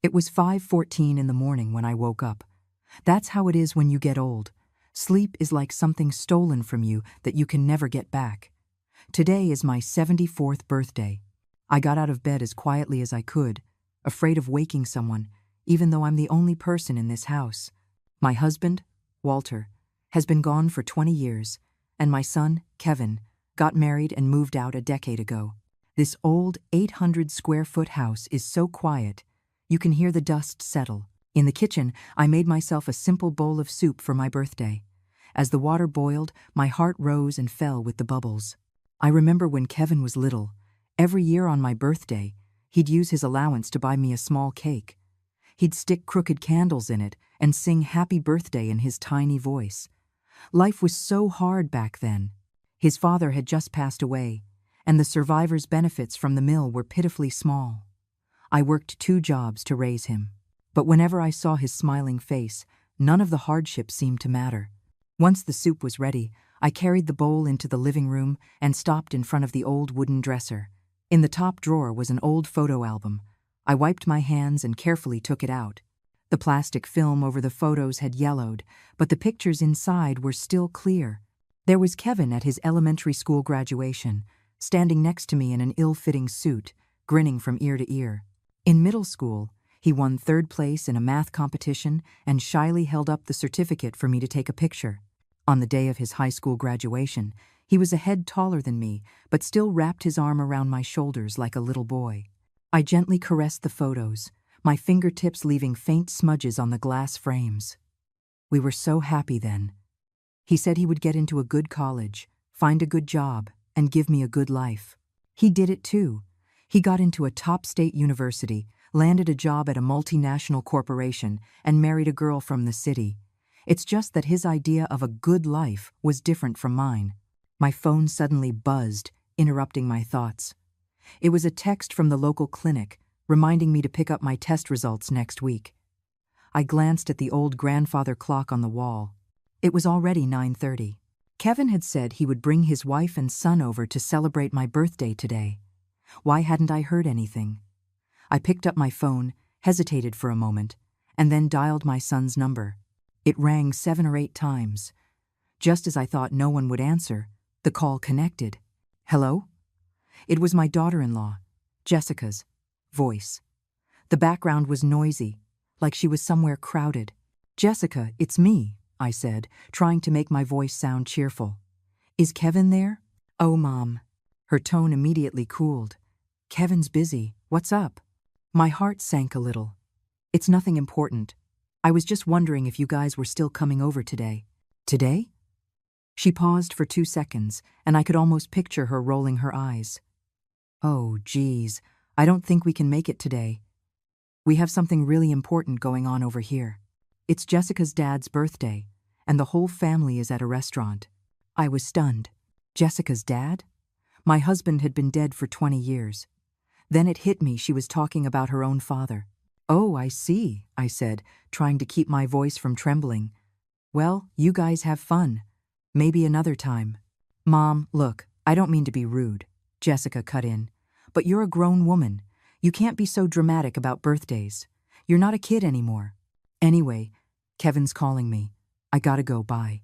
It was 5:14 in the morning when I woke up. That's how it is when you get old. Sleep is like something stolen from you that you can never get back. Today is my 74th birthday. I got out of bed as quietly as I could, afraid of waking someone, even though I'm the only person in this house. My husband, Walter, has been gone for 20 years, and my son, Kevin, got married and moved out a decade ago. This old 800-square-foot house is so quiet, you can hear the dust settle. In the kitchen, I made myself a simple bowl of soup for my birthday. As the water boiled, my heart rose and fell with the bubbles. I remember when Kevin was little, every year on my birthday, he'd use his allowance to buy me a small cake. He'd stick crooked candles in it and sing happy birthday in his tiny voice. Life was so hard back then. His father had just passed away, and the survivors' benefits from the mill were pitifully small. I worked 2 jobs to raise him. But whenever I saw his smiling face, none of the hardships seemed to matter. Once the soup was ready, I carried the bowl into the living room and stopped in front of the old wooden dresser. In the top drawer was an old photo album. I wiped my hands and carefully took it out. The plastic film over the photos had yellowed, but the pictures inside were still clear. There was Kevin at his elementary school graduation, standing next to me in an ill-fitting suit, grinning from ear to ear. In middle school, he won 3rd place in a math competition and shyly held up the certificate for me to take a picture. On the day of his high school graduation, he was a head taller than me, but still wrapped his arm around my shoulders like a little boy. I gently caressed the photos, my fingertips leaving faint smudges on the glass frames. We were so happy then. He said he would get into a good college, find a good job, and give me a good life. He did it too. He got into a top state university, landed a job at a multinational corporation, and married a girl from the city. It's just that his idea of a good life was different from mine. My phone suddenly buzzed, interrupting my thoughts. It was a text from the local clinic, reminding me to pick up my test results next week. I glanced at the old grandfather clock on the wall. It was already 9:30. Kevin had said he would bring his wife and son over to celebrate my birthday today. Why hadn't I heard anything? I picked up my phone, hesitated for a moment, and then dialed my son's number. It rang 7 or 8 times. Just as I thought no one would answer, the call connected. Hello? It was my daughter-in-law, Jessica's, voice. The background was noisy, like she was somewhere crowded. Jessica, it's me, I said, trying to make my voice sound cheerful. Is Kevin there? Oh, Mom. Her tone immediately cooled. Kevin's busy. What's up? My heart sank a little. It's nothing important. I was just wondering if you guys were still coming over today. Today? She paused for 2 seconds, and I could almost picture her rolling her eyes. Oh, geez, I don't think we can make it today. We have something really important going on over here. It's Jessica's dad's birthday, and the whole family is at a restaurant. I was stunned. Jessica's dad? My husband had been dead for 20 years. Then it hit me she was talking about her own father. Oh, I see, I said, trying to keep my voice from trembling. Well, you guys have fun. Maybe another time. Mom, look, I don't mean to be rude, Jessica cut in. But you're a grown woman. You can't be so dramatic about birthdays. You're not a kid anymore. Anyway, Kevin's calling me. I gotta go, bye.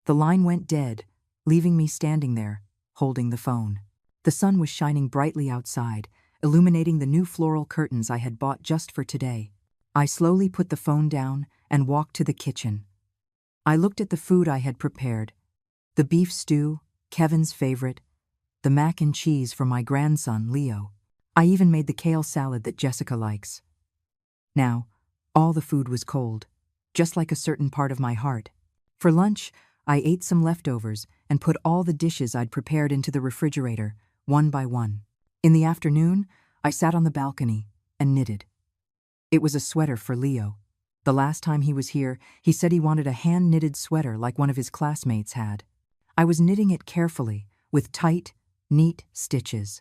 The line went dead, leaving me standing there, holding the phone. The sun was shining brightly outside, illuminating the new floral curtains I had bought just for today. I slowly put the phone down and walked to the kitchen. I looked at the food I had prepared. The beef stew, Kevin's favorite, the mac and cheese for my grandson, Leo. I even made the kale salad that Jessica likes. Now, all the food was cold, just like a certain part of my heart. For lunch, I ate some leftovers and put all the dishes I'd prepared into the refrigerator, one by one. In the afternoon, I sat on the balcony and knitted. It was a sweater for Leo. The last time he was here, he said he wanted a hand-knitted sweater like one of his classmates had. I was knitting it carefully, with tight, neat stitches.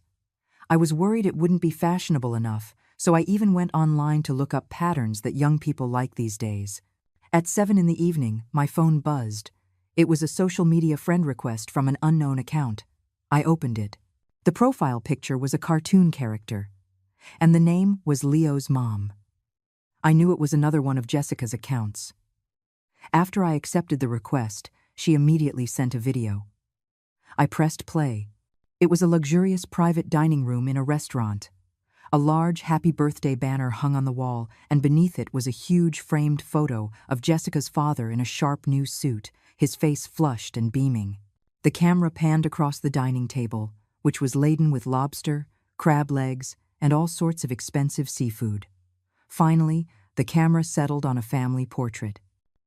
I was worried it wouldn't be fashionable enough, so I even went online to look up patterns that young people like these days. At 7 in the evening, my phone buzzed. It was a social media friend request from an unknown account. I opened it. The profile picture was a cartoon character, and the name was Leo's mom. I knew it was another one of Jessica's accounts. After I accepted the request, she immediately sent a video. I pressed play. It was a luxurious private dining room in a restaurant. A large happy birthday banner hung on the wall, and beneath it was a huge framed photo of Jessica's father in a sharp new suit, his face flushed and beaming. The camera panned across the dining table, which was laden with lobster, crab legs, and all sorts of expensive seafood. Finally, the camera settled on a family portrait.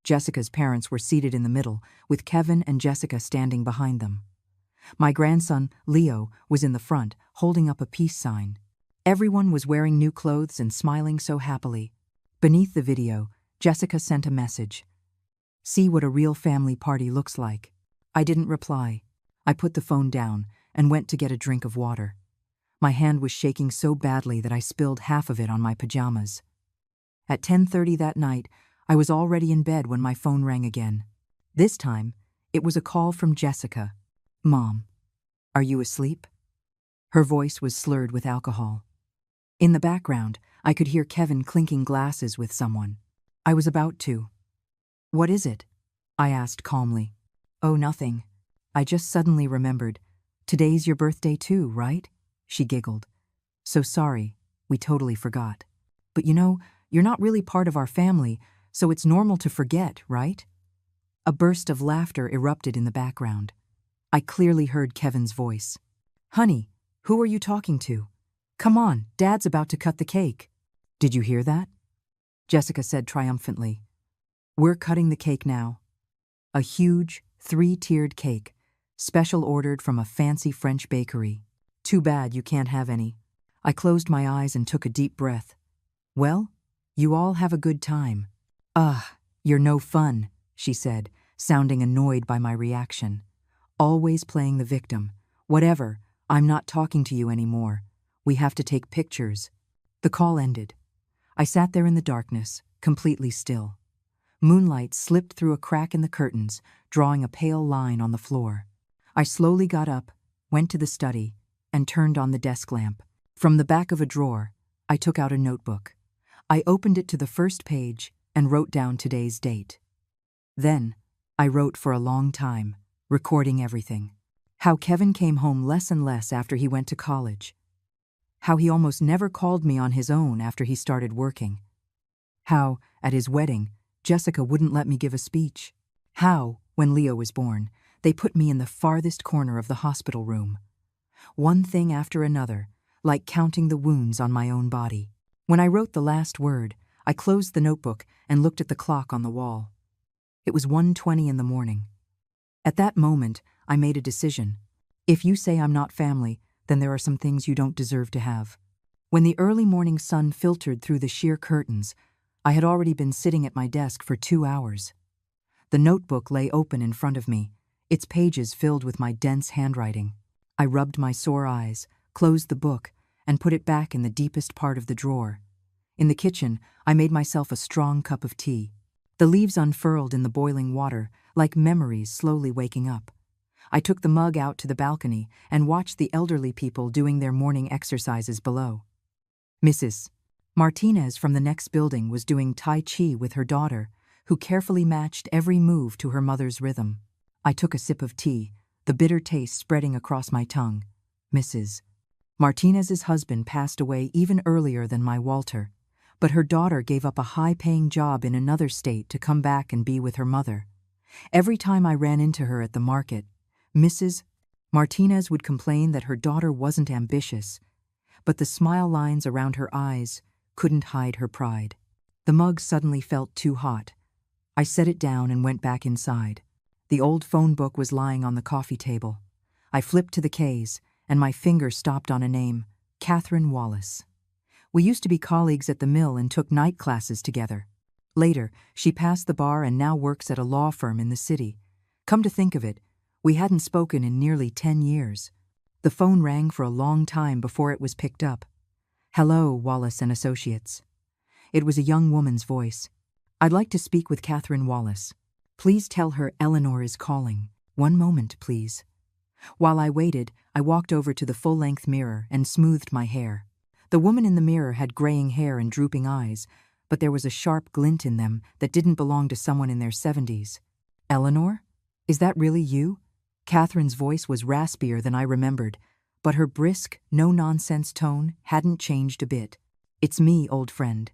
Jessica's parents were seated in the middle, with Kevin and Jessica standing behind them. My grandson, Leo, was in the front, holding up a peace sign. Everyone was wearing new clothes and smiling so happily. Beneath the video, Jessica sent a message. "See what a real family party looks like." I didn't reply. I put the phone down and went to get a drink of water. My hand was shaking so badly that I spilled half of it on my pajamas. At 10:30 that night, I was already in bed when my phone rang again. This time, it was a call from Jessica. "Mom, are you asleep?" Her voice was slurred with alcohol. In the background, I could hear Kevin clinking glasses with someone. I was about to. "What is it?" I asked calmly. "Oh, nothing. I just suddenly remembered. Today's your birthday too, right?" She giggled. "So sorry, we totally forgot. But you're not really part of our family, so it's normal to forget, right?" A burst of laughter erupted in the background. I clearly heard Kevin's voice. "Honey, who are you talking to? Come on, Dad's about to cut the cake." "Did you hear that?" Jessica said triumphantly. "We're cutting the cake now." A huge, 3-tiered cake, special ordered from a fancy French bakery. "Too bad you can't have any." I closed my eyes and took a deep breath. "Well, you all have a good time." "Ugh, you're no fun," she said, sounding annoyed by my reaction. "Always playing the victim. Whatever, I'm not talking to you anymore. We have to take pictures." The call ended. I sat there in the darkness, completely still. Moonlight slipped through a crack in the curtains, drawing a pale line on the floor. I slowly got up, went to the study, and turned on the desk lamp. From the back of a drawer, I took out a notebook. I opened it to the first page and wrote down today's date. Then, I wrote for a long time, recording everything. How Kevin came home less and less after he went to college. How he almost never called me on his own after he started working. How, at his wedding, Jessica wouldn't let me give a speech. How, when Leo was born, they put me in the farthest corner of the hospital room. One thing after another, like counting the wounds on my own body. When I wrote the last word, I closed the notebook and looked at the clock on the wall. It was 1:20 in the morning. At that moment, I made a decision. If you say I'm not family, then there are some things you don't deserve to have. When the early morning sun filtered through the sheer curtains, I had already been sitting at my desk for 2 hours. The notebook lay open in front of me, its pages filled with my dense handwriting. I rubbed my sore eyes, closed the book, and put it back in the deepest part of the drawer. In the kitchen, I made myself a strong cup of tea. The leaves unfurled in the boiling water, like memories slowly waking up. I took the mug out to the balcony and watched the elderly people doing their morning exercises below. Mrs. Martinez from the next building was doing Tai Chi with her daughter, who carefully matched every move to her mother's rhythm. I took a sip of tea, the bitter taste spreading across my tongue. Mrs. Martinez's husband passed away even earlier than my Walter, but her daughter gave up a high-paying job in another state to come back and be with her mother. Every time I ran into her at the market, Mrs. Martinez would complain that her daughter wasn't ambitious, but the smile lines around her eyes couldn't hide her pride. The mug suddenly felt too hot. I set it down and went back inside. The old phone book was lying on the coffee table. I flipped to the K's, and my finger stopped on a name, Catherine Wallace. We used to be colleagues at the mill and took night classes together. Later, she passed the bar and now works at a law firm in the city. Come to think of it, we hadn't spoken in nearly 10 years. The phone rang for a long time before it was picked up. "Hello, Wallace and Associates." It was a young woman's voice. "I'd like to speak with Catherine Wallace. Please tell her Eleanor is calling. One moment, please." While I waited, I walked over to the full-length mirror and smoothed my hair. The woman in the mirror had graying hair and drooping eyes, but there was a sharp glint in them that didn't belong to someone in their 70s. "Eleanor? Is that really you?" Catherine's voice was raspier than I remembered, but her brisk, no-nonsense tone hadn't changed a bit. "It's me, old friend."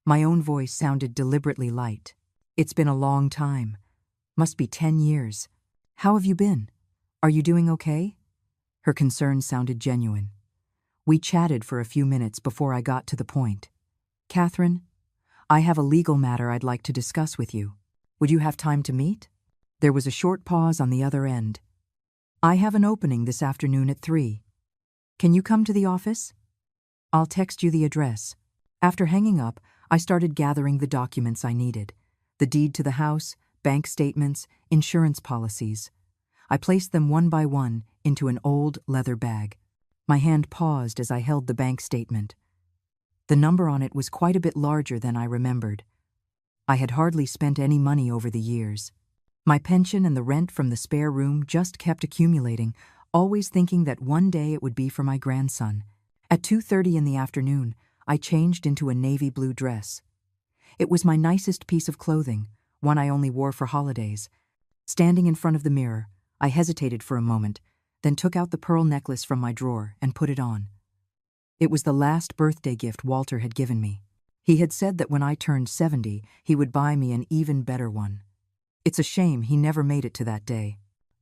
My own voice sounded deliberately light. "It's been a long time. Must be 10 years. How have you been? Are you doing okay?" Her concern sounded genuine. We chatted for a few minutes before I got to the point. "Catherine, I have a legal matter I'd like to discuss with you. Would you have time to meet?" There was a short pause on the other end. "I have an opening this afternoon at 3. Can you come to the office? I'll text you the address." After hanging up, I started gathering the documents I needed. The deed to the house, bank statements, insurance policies. I placed them one by one into an old leather bag. My hand paused as I held the bank statement. The number on it was quite a bit larger than I remembered. I had hardly spent any money over the years. My pension and the rent from the spare room just kept accumulating, always thinking that one day it would be for my grandson. At 2:30 in the afternoon, I changed into a navy blue dress. It was my nicest piece of clothing, one I only wore for holidays. Standing in front of the mirror, I hesitated for a moment, then took out the pearl necklace from my drawer and put it on. It was the last birthday gift Walter had given me. He had said that when I turned 70, he would buy me an even better one. It's a shame he never made it to that day.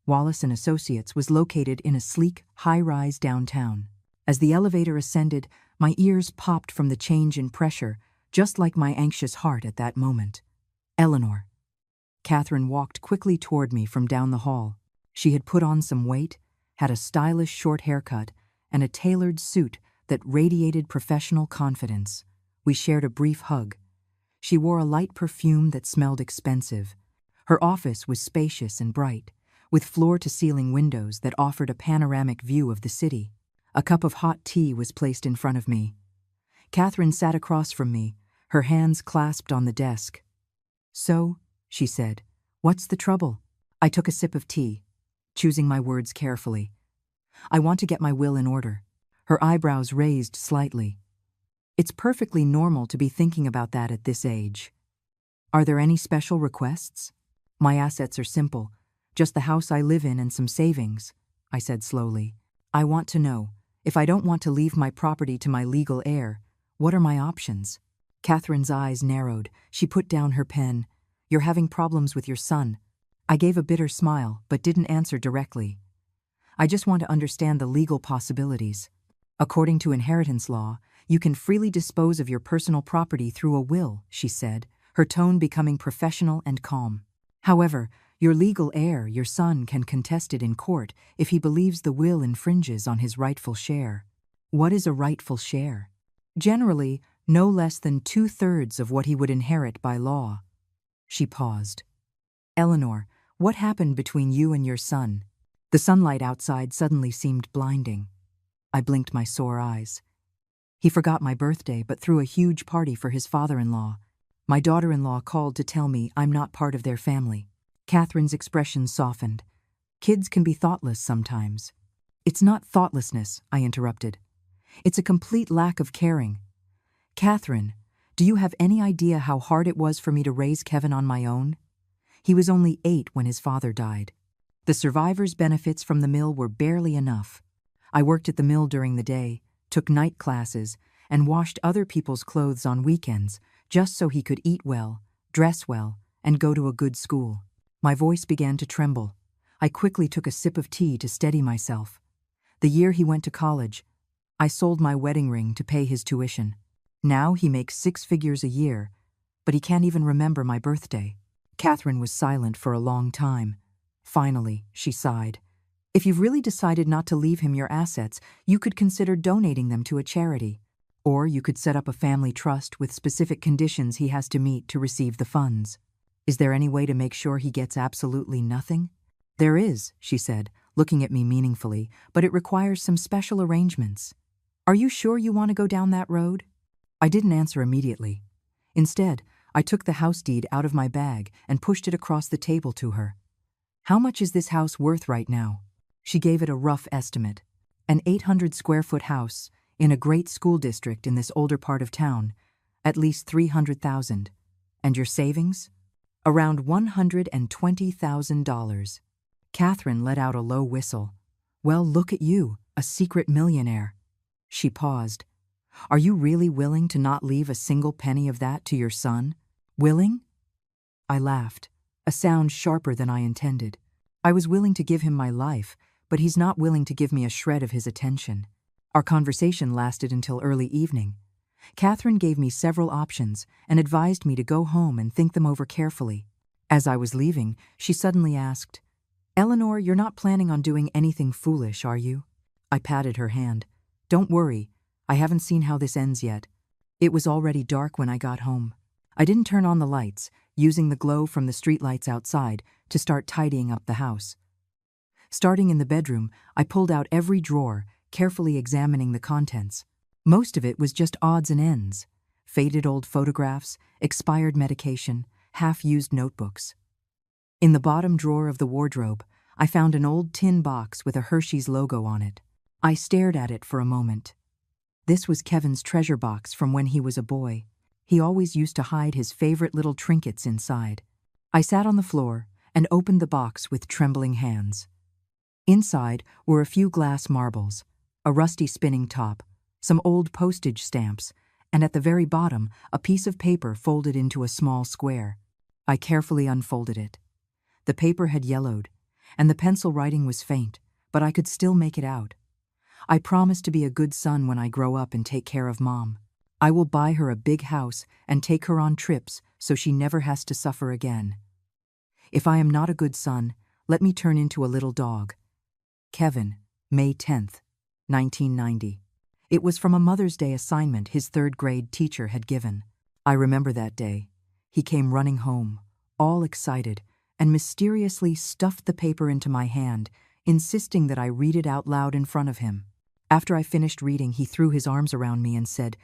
Wallace & Associates was located in a sleek, high-rise downtown. As the elevator ascended, my ears popped from the change in pressure, just like my anxious heart at that moment. "Eleanor." Catherine walked quickly toward me from down the hall. She had put on some weight, had a stylish short haircut, and a tailored suit that radiated professional confidence. We shared a brief hug. She wore a light perfume that smelled expensive. Her office was spacious and bright, with floor-to-ceiling windows that offered a panoramic view of the city. A cup of hot tea was placed in front of me. Catherine sat across from me, her hands clasped on the desk. "So," she said, "what's the trouble?" I took a sip of tea, choosing my words carefully. "I want to get my will in order." Her eyebrows raised slightly. "It's perfectly normal to be thinking about that at this age. Are there any special requests?" "My assets are simple, just the house I live in and some savings," I said slowly. "I want to know, if I don't want to leave my property to my legal heir, what are my options?" Catherine's eyes narrowed. She put down her pen. "You're having problems with your son." I gave a bitter smile, but didn't answer directly. "I just want to understand the legal possibilities. According to inheritance law, you can freely dispose of your personal property through a will," she said, her tone becoming professional and calm. "However, your legal heir, your son, can contest it in court if he believes the will infringes on his rightful share." "What is a rightful share?" "Generally, no less than 2/3 of what he would inherit by law." She paused. "Eleanor, what happened between you and your son?" The sunlight outside suddenly seemed blinding. I blinked my sore eyes. "He forgot my birthday but threw a huge party for his father-in-law. My daughter-in-law called to tell me I'm not part of their family." Catherine's expression softened. "Kids can be thoughtless sometimes." "It's not thoughtlessness," I interrupted. "It's a complete lack of caring. Catherine, do you have any idea how hard it was for me to raise Kevin on my own? He was only 8 when his father died. The survivor's benefits from the mill were barely enough. I worked at the mill during the day, took night classes, and washed other people's clothes on weekends, just so he could eat well, dress well, and go to a good school." My voice began to tremble. I quickly took a sip of tea to steady myself. "The year he went to college, I sold my wedding ring to pay his tuition. Now he makes 6 figures a year, but he can't even remember my birthday." Catherine was silent for a long time. Finally, she sighed. "If you've really decided not to leave him your assets, you could consider donating them to a charity. Or you could set up a family trust with specific conditions he has to meet to receive the funds. Is there any way to make sure he gets absolutely nothing?" "There is," she said, looking at me meaningfully, "but it requires some special arrangements. Are you sure you want to go down that road?" I didn't answer immediately. Instead, I took the house deed out of my bag and pushed it across the table to her. "How much is this house worth right now?" She gave it a rough estimate. "An 800-square-foot house in a great school district in this older part of town. At least 300,000. And your savings? Around $120,000. Catherine let out a low whistle. Well, look at you, a secret millionaire. She paused. Are you really willing to not leave a single penny of that to your son? Willing? I laughed, a sound sharper than I intended. I was willing to give him my life, but he's not willing to give me a shred of his attention. Our conversation lasted until early evening. Catherine gave me several options and advised me to go home and think them over carefully. As I was leaving, she suddenly asked, Eleanor, you're not planning on doing anything foolish, are you? I patted her hand. Don't worry, I haven't seen how this ends yet. It was already dark when I got home. I didn't turn on the lights, using the glow from the streetlights outside to start tidying up the house. Starting in the bedroom, I pulled out every drawer, carefully examining the contents. Most of it was just odds and ends. Faded old photographs, expired medication, half-used notebooks. In the bottom drawer of the wardrobe, I found an old tin box with a Hershey's logo on it. I stared at it for a moment. This was Kevin's treasure box from when he was a boy. He always used to hide his favorite little trinkets inside. I sat on the floor and opened the box with trembling hands. Inside were a few glass marbles, a rusty spinning top, some old postage stamps, and at the very bottom, a piece of paper folded into a small square. I carefully unfolded it. The paper had yellowed, and the pencil writing was faint, but I could still make it out. I promised to be a good son when I grow up and take care of Mom. I will buy her a big house and take her on trips so she never has to suffer again. If I am not a good son, let me turn into a little dog. Kevin, May 10th, 1990. It was from a Mother's Day assignment his third-grade teacher had given. I remember that day. He came running home, all excited, and mysteriously stuffed the paper into my hand, insisting that I read it out loud in front of him. After I finished reading, he threw his arms around me and said,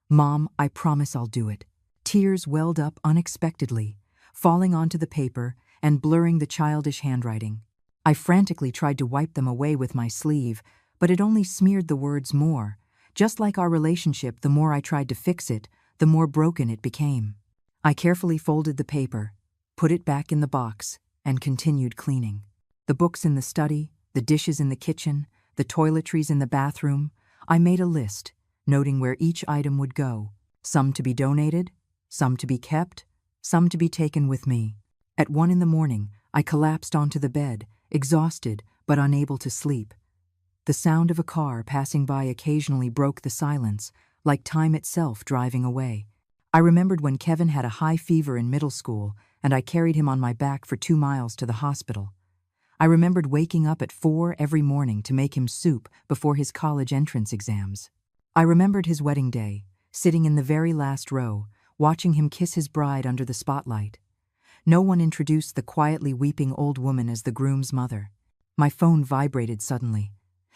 Mom, I promise I'll do it. Tears welled up unexpectedly, falling onto the paper and blurring the childish handwriting. I frantically tried to wipe them away with my sleeve, but it only smeared the words more. Just like our relationship, the more I tried to fix it, the more broken it became. I carefully folded the paper, put it back in the box, and continued cleaning. The books in the study, the dishes in the kitchen, the toiletries in the bathroom. I made a list, noting where each item would go, some to be donated, some to be kept, some to be taken with me. At 1 a.m, I collapsed onto the bed, exhausted but unable to sleep. The sound of a car passing by occasionally broke the silence, like time itself driving away. I remembered when Kevin had a high fever in middle school, and I carried him on my back for 2 miles to the hospital. I remembered waking up at 4 every morning to make him soup before his college entrance exams. I remembered his wedding day, sitting in the very last row, watching him kiss his bride under the spotlight. No one introduced the quietly weeping old woman as the groom's mother. My phone vibrated suddenly.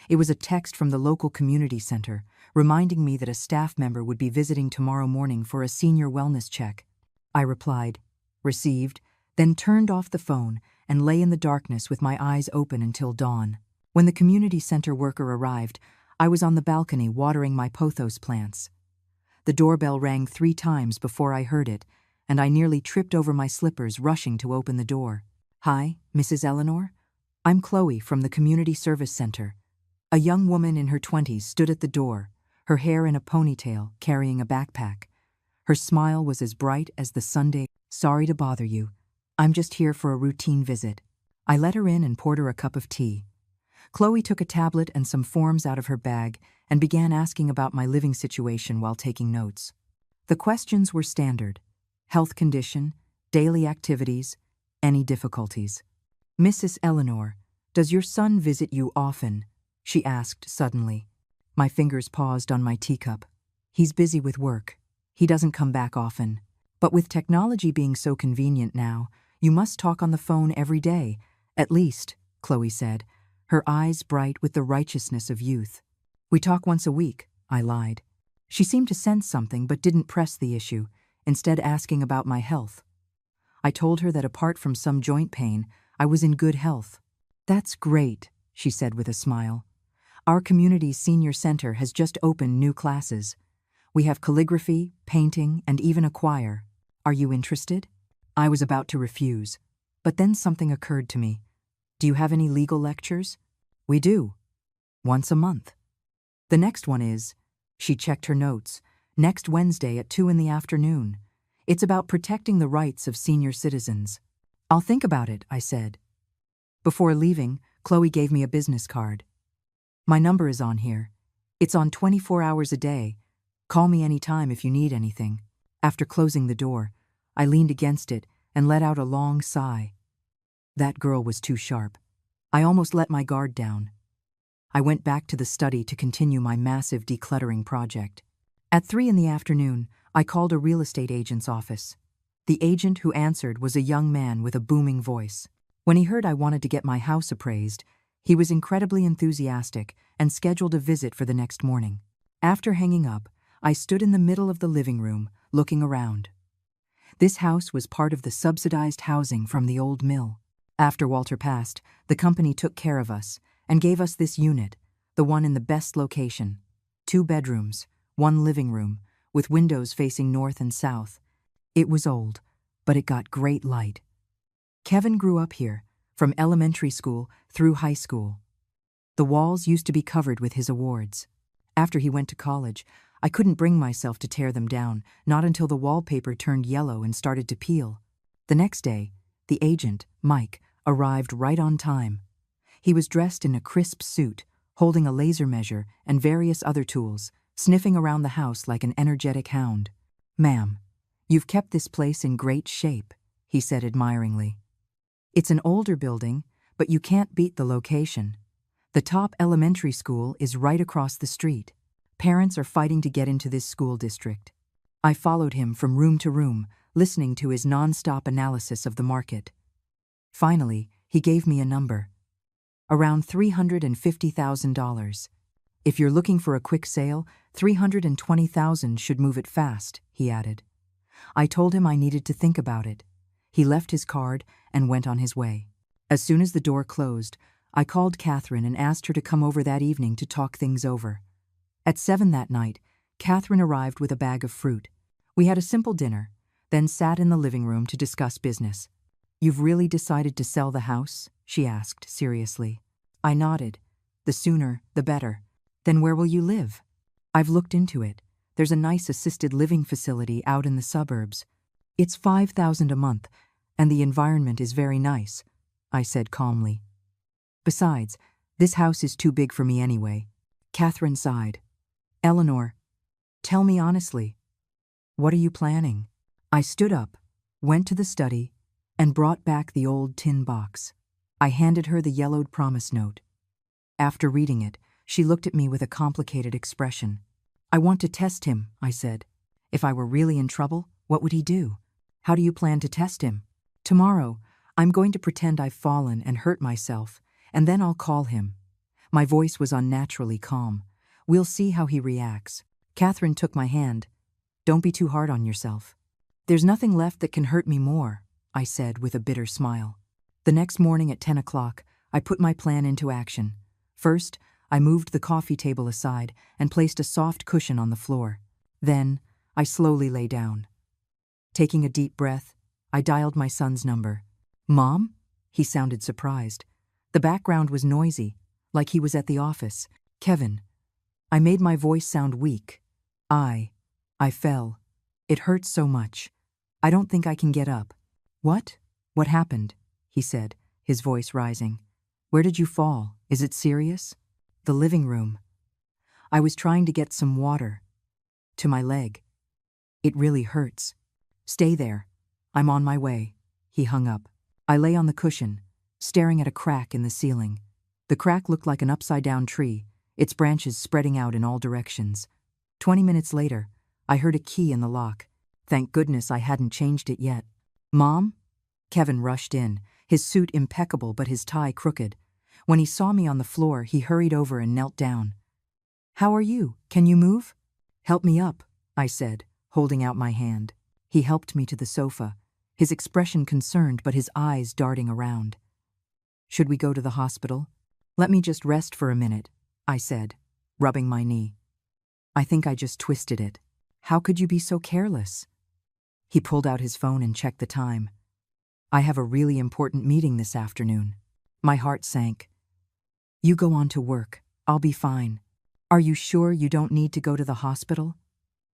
It was a text from the local community center, reminding me that a staff member would be visiting tomorrow morning for a senior wellness check. I replied, received, then turned off the phone and lay in the darkness with my eyes open until dawn. When the community center worker arrived, I was on the balcony watering my pothos plants. The doorbell rang 3 times before I heard it, and I nearly tripped over my slippers rushing to open the door. Hi, Mrs. Eleanor? I'm Chloe from the Community Service Center. A young woman in her 20s stood at the door, her hair in a ponytail, carrying a backpack. Her smile was as bright as the Sunday. Sorry to bother you. I'm just here for a routine visit. I let her in and poured her a cup of tea. Chloe took a tablet and some forms out of her bag and began asking about my living situation while taking notes. The questions were standard: health condition, daily activities, any difficulties. Mrs. Eleanor, does your son visit you often? She asked suddenly. My fingers paused on my teacup. He's busy with work. He doesn't come back often. But with technology being so convenient now, you must talk on the phone every day, at least, Chloe said, her eyes bright with the righteousness of youth. We talk once a week, I lied. She seemed to sense something but didn't press the issue, instead asking about my health. I told her that apart from some joint pain, I was in good health. That's great, she said with a smile. Our community's senior center has just opened new classes. We have calligraphy, painting, and even a choir. Are you interested? I was about to refuse, but then something occurred to me. Do you have any legal lectures? We do. Once a month. The next one is, she checked her notes, next Wednesday at 2 in the afternoon. It's about protecting the rights of senior citizens. I'll think about it, I said. Before leaving, Chloe gave me a business card. My number is on here. It's on 24 hours a day. Call me anytime if you need anything. After closing the door, I leaned against it and let out a long sigh. That girl was too sharp. I almost let my guard down. I went back to the study to continue my massive decluttering project. At 3 in the afternoon, I called a real estate agent's office. The agent who answered was a young man with a booming voice. When he heard I wanted to get my house appraised, he was incredibly enthusiastic and scheduled a visit for the next morning. After hanging up, I stood in the middle of the living room, looking around. This house was part of the subsidized housing from the old mill. After Walter passed, the company took care of us and gave us this unit, the one in the best location. 2 bedrooms, 1 living room, with windows facing north and south. It was old, but it got great light. Kevin grew up here, from elementary school through high school. The walls used to be covered with his awards. After he went to college, I couldn't bring myself to tear them down, not until the wallpaper turned yellow and started to peel. The next day, the agent, Mike, arrived right on time. He was dressed in a crisp suit, holding a laser measure and various other tools, sniffing around the house like an energetic hound. "Ma'am, you've kept this place in great shape," he said admiringly. "It's an older building, but you can't beat the location. The top elementary school is right across the street. Parents are fighting to get into this school district." I followed him from room to room, listening to his non-stop analysis of the market. Finally, he gave me a number. Around $350,000. "If you're looking for a quick sale, $320,000 should move it fast," he added. I told him I needed to think about it. He left his card and went on his way. As soon as the door closed, I called Catherine and asked her to come over that evening to talk things over. At 7 that night, Catherine arrived with a bag of fruit. We had a simple dinner, then sat in the living room to discuss business. "You've really decided to sell the house?" she asked seriously. I nodded. "The sooner, the better." "Then where will you live?" "I've looked into it. There's a nice assisted living facility out in the suburbs. It's $5,000 a month, and the environment is very nice," I said calmly. "Besides, this house is too big for me anyway." Catherine sighed. "Eleanor, tell me honestly, what are you planning?" I stood up, went to the study, and brought back the old tin box. I handed her the yellowed promise note. After reading it, she looked at me with a complicated expression. "I want to test him," I said. "If I were really in trouble, what would he do?" "How do you plan to test him?" "Tomorrow, I'm going to pretend I've fallen and hurt myself, and then I'll call him." My voice was unnaturally calm. "We'll see how he reacts." Catherine took my hand. "Don't be too hard on yourself." "There's nothing left that can hurt me more," I said with a bitter smile. The next morning at 10 o'clock, I put my plan into action. First, I moved the coffee table aside and placed a soft cushion on the floor. Then, I slowly lay down. Taking a deep breath, I dialed my son's number. "Mom?" He sounded surprised. The background was noisy, like he was at the office. "Kevin." I made my voice sound weak. I fell. It hurts so much. I don't think I can get up." "What? What happened?" he said, his voice rising. "Where did you fall? Is it serious?" "The living room. I was trying to get some water. To my leg. It really hurts." "Stay there. I'm on my way." He hung up. I lay on the cushion, staring at a crack in the ceiling. The crack looked like an upside-down tree, its branches spreading out in all directions. 20 minutes later, I heard a key in the lock. Thank goodness I hadn't changed it yet. "Mom?" Kevin rushed in, his suit impeccable but his tie crooked. When he saw me on the floor, he hurried over and knelt down. "How are you? Can you move?" "Help me up," I said, holding out my hand. He helped me to the sofa, his expression concerned but his eyes darting around. "Should we go to the hospital?" "Let me just rest for a minute," I said, rubbing my knee. "I think I just twisted it." How could you be so careless? He pulled out his phone and checked the time. I have a really important meeting this afternoon. My heart sank. You go on to work. I'll be fine. Are you sure you don't need to go to the hospital?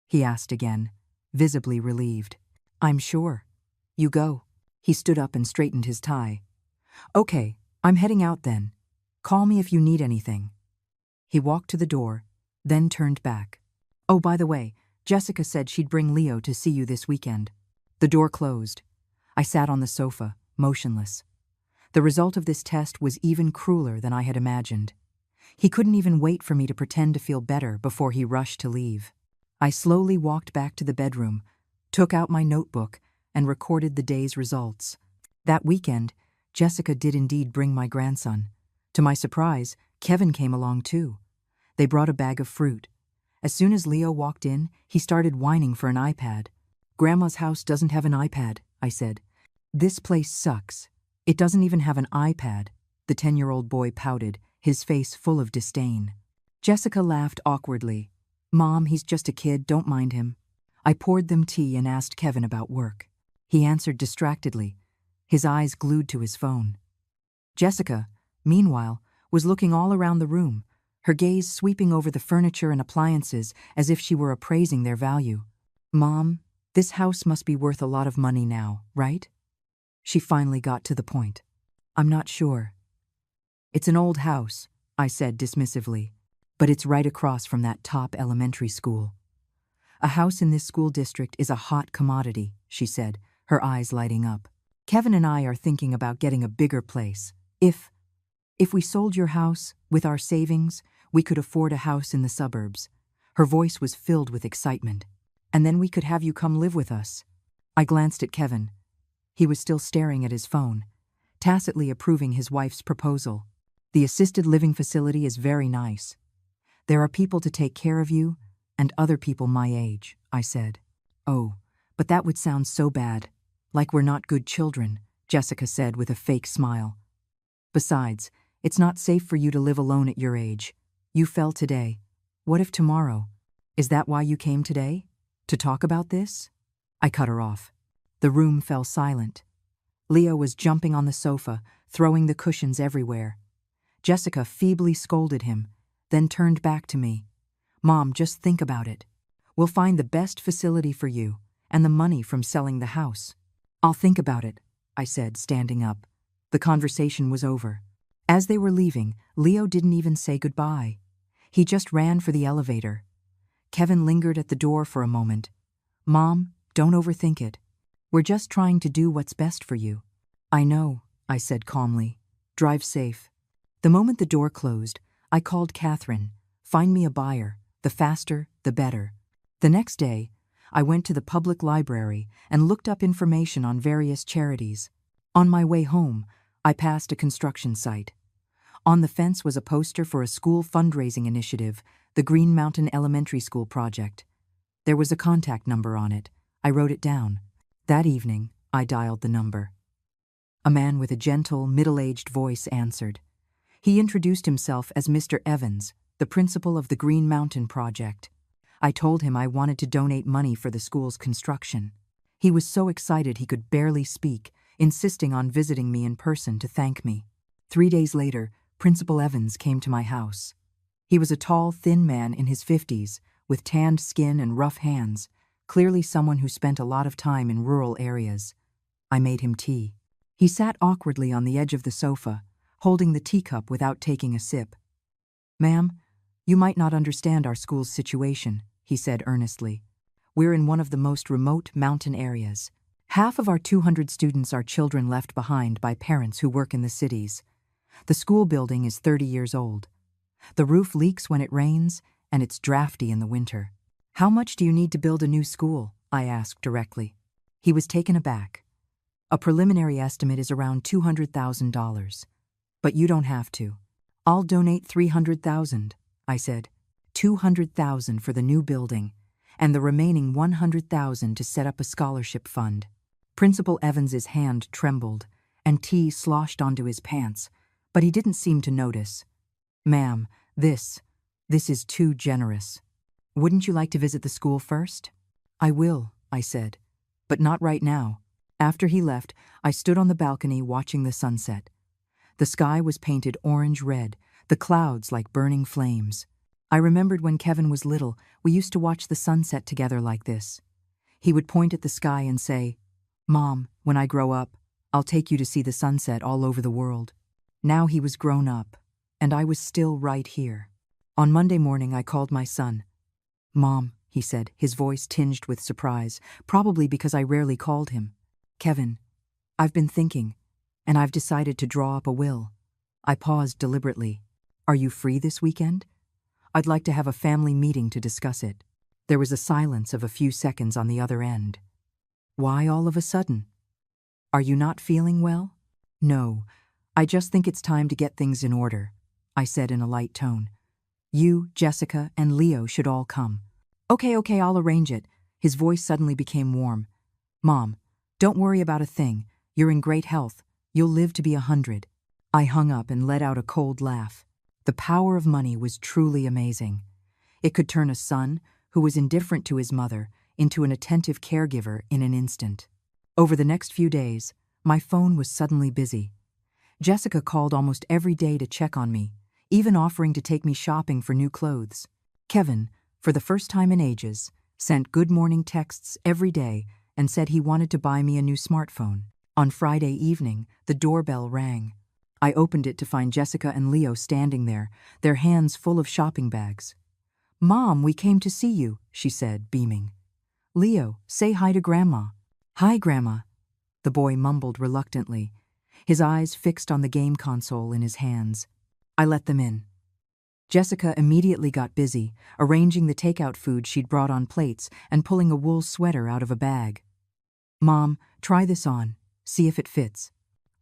He asked again, visibly relieved. I'm sure. You go. He stood up and straightened his tie. Okay, I'm heading out then. Call me if you need anything. He walked to the door, then turned back. Oh, by the way, Jessica said she'd bring Leo to see you this weekend. The door closed. I sat on the sofa, motionless. The result of this test was even crueler than I had imagined. He couldn't even wait for me to pretend to feel better before he rushed to leave. I slowly walked back to the bedroom, took out my notebook, and recorded the day's results. That weekend, Jessica did indeed bring my grandson. To my surprise, Kevin came along too. They brought a bag of fruit. As soon as Leo walked in, he started whining for an iPad. Grandma's house doesn't have an iPad, I said. This place sucks. It doesn't even have an iPad. The 10-year-old boy pouted, his face full of disdain. Jessica laughed awkwardly. Mom, he's just a kid, don't mind him. I poured them tea and asked Kevin about work. He answered distractedly, his eyes glued to his phone. Jessica, meanwhile, was looking all around the room, her gaze sweeping over the furniture and appliances as if she were appraising their value. Mom, this house must be worth a lot of money now, right? She finally got to the point. I'm not sure. It's an old house, I said dismissively, but it's right across from that top elementary school. A house in this school district is a hot commodity, she said, her eyes lighting up. Kevin and I are thinking about getting a bigger place. If we sold your house, with our savings, we could afford a house in the suburbs. Her voice was filled with excitement. And then we could have you come live with us. I glanced at Kevin. He was still staring at his phone, tacitly approving his wife's proposal. The assisted living facility is very nice. There are people to take care of you, and other people my age, I said. Oh, but that would sound so bad. Like we're not good children, Jessica said with a fake smile. Besides, it's not safe for you to live alone at your age. You fell today. What if tomorrow? Is that why you came today? To talk about this? I cut her off. The room fell silent. Leo was jumping on the sofa, throwing the cushions everywhere. Jessica feebly scolded him, then turned back to me. Mom, just think about it. We'll find the best facility for you, and the money from selling the house. I'll think about it, I said, standing up. The conversation was over. As they were leaving, Leo didn't even say goodbye. He just ran for the elevator. Kevin lingered at the door for a moment. Mom, don't overthink it. We're just trying to do what's best for you. I know, I said calmly. Drive safe. The moment the door closed, I called Catherine. Find me a buyer. The faster, the better. The next day, I went to the public library and looked up information on various charities. On my way home, I passed a construction site. On the fence was a poster for a school fundraising initiative, the Green Mountain Elementary School project. There was a contact number on it. I wrote it down. That evening, I dialed the number. A man with a gentle, middle-aged voice answered. He introduced himself as Mr. Evans, the principal of the Green Mountain Project. I told him I wanted to donate money for the school's construction. He was so excited he could barely speak, insisting on visiting me in person to thank me. 3 days later, Principal Evans came to my house. He was a tall, thin man in his 50s, with tanned skin and rough hands, clearly someone who spent a lot of time in rural areas. I made him tea. He sat awkwardly on the edge of the sofa, holding the teacup without taking a sip. Ma'am, you might not understand our school's situation, he said earnestly. We're in one of the most remote mountain areas. Half of our 200 students are children left behind by parents who work in the cities. The school building is 30 years old. The roof leaks when it rains, and it's drafty in the winter. How much do you need to build a new school? I asked directly. He was taken aback. A preliminary estimate is around $200,000. But you don't have to. I'll donate $300,000, I said. $200,000 for the new building, and the remaining $100,000 to set up a scholarship fund. Principal Evans's hand trembled, and tea sloshed onto his pants, but he didn't seem to notice. Ma'am, this is too generous. Wouldn't you like to visit the school first? I will, I said, but not right now. After he left, I stood on the balcony watching the sunset. The sky was painted orange-red, the clouds like burning flames. I remembered when Kevin was little, we used to watch the sunset together like this. He would point at the sky and say, "Mom, when I grow up, I'll take you to see the sunset all over the world." Now he was grown up, and I was still right here. On Monday morning, I called my son. "Mom," he said, his voice tinged with surprise, probably because I rarely called him. "Kevin, I've been thinking, and I've decided to draw up a will." I paused deliberately. "Are you free this weekend? I'd like to have a family meeting to discuss it." There was a silence of a few seconds on the other end. "Why all of a sudden? Are you not feeling well?" "No, I just think it's time to get things in order," I said in a light tone. "You, Jessica, and Leo should all come." Okay, I'll arrange it." His voice suddenly became warm. "Mom, don't worry about a thing. You're in great health. You'll live to be 100. I hung up and let out a cold laugh. The power of money was truly amazing. It could turn a son, who was indifferent to his mother, into an attentive caregiver in an instant. Over the next few days, my phone was suddenly busy. Jessica called almost every day to check on me, even offering to take me shopping for new clothes. Kevin, for the first time in ages, sent good morning texts every day and said he wanted to buy me a new smartphone. On Friday evening, the doorbell rang. I opened it to find Jessica and Leo standing there, their hands full of shopping bags. "Mom, we came to see you," she said, beaming. "Leo, say hi to Grandma." "Hi, Grandma," the boy mumbled reluctantly, his eyes fixed on the game console in his hands. I let them in. Jessica immediately got busy, arranging the takeout food she'd brought on plates and pulling a wool sweater out of a bag. "Mom, try this on. See if it fits."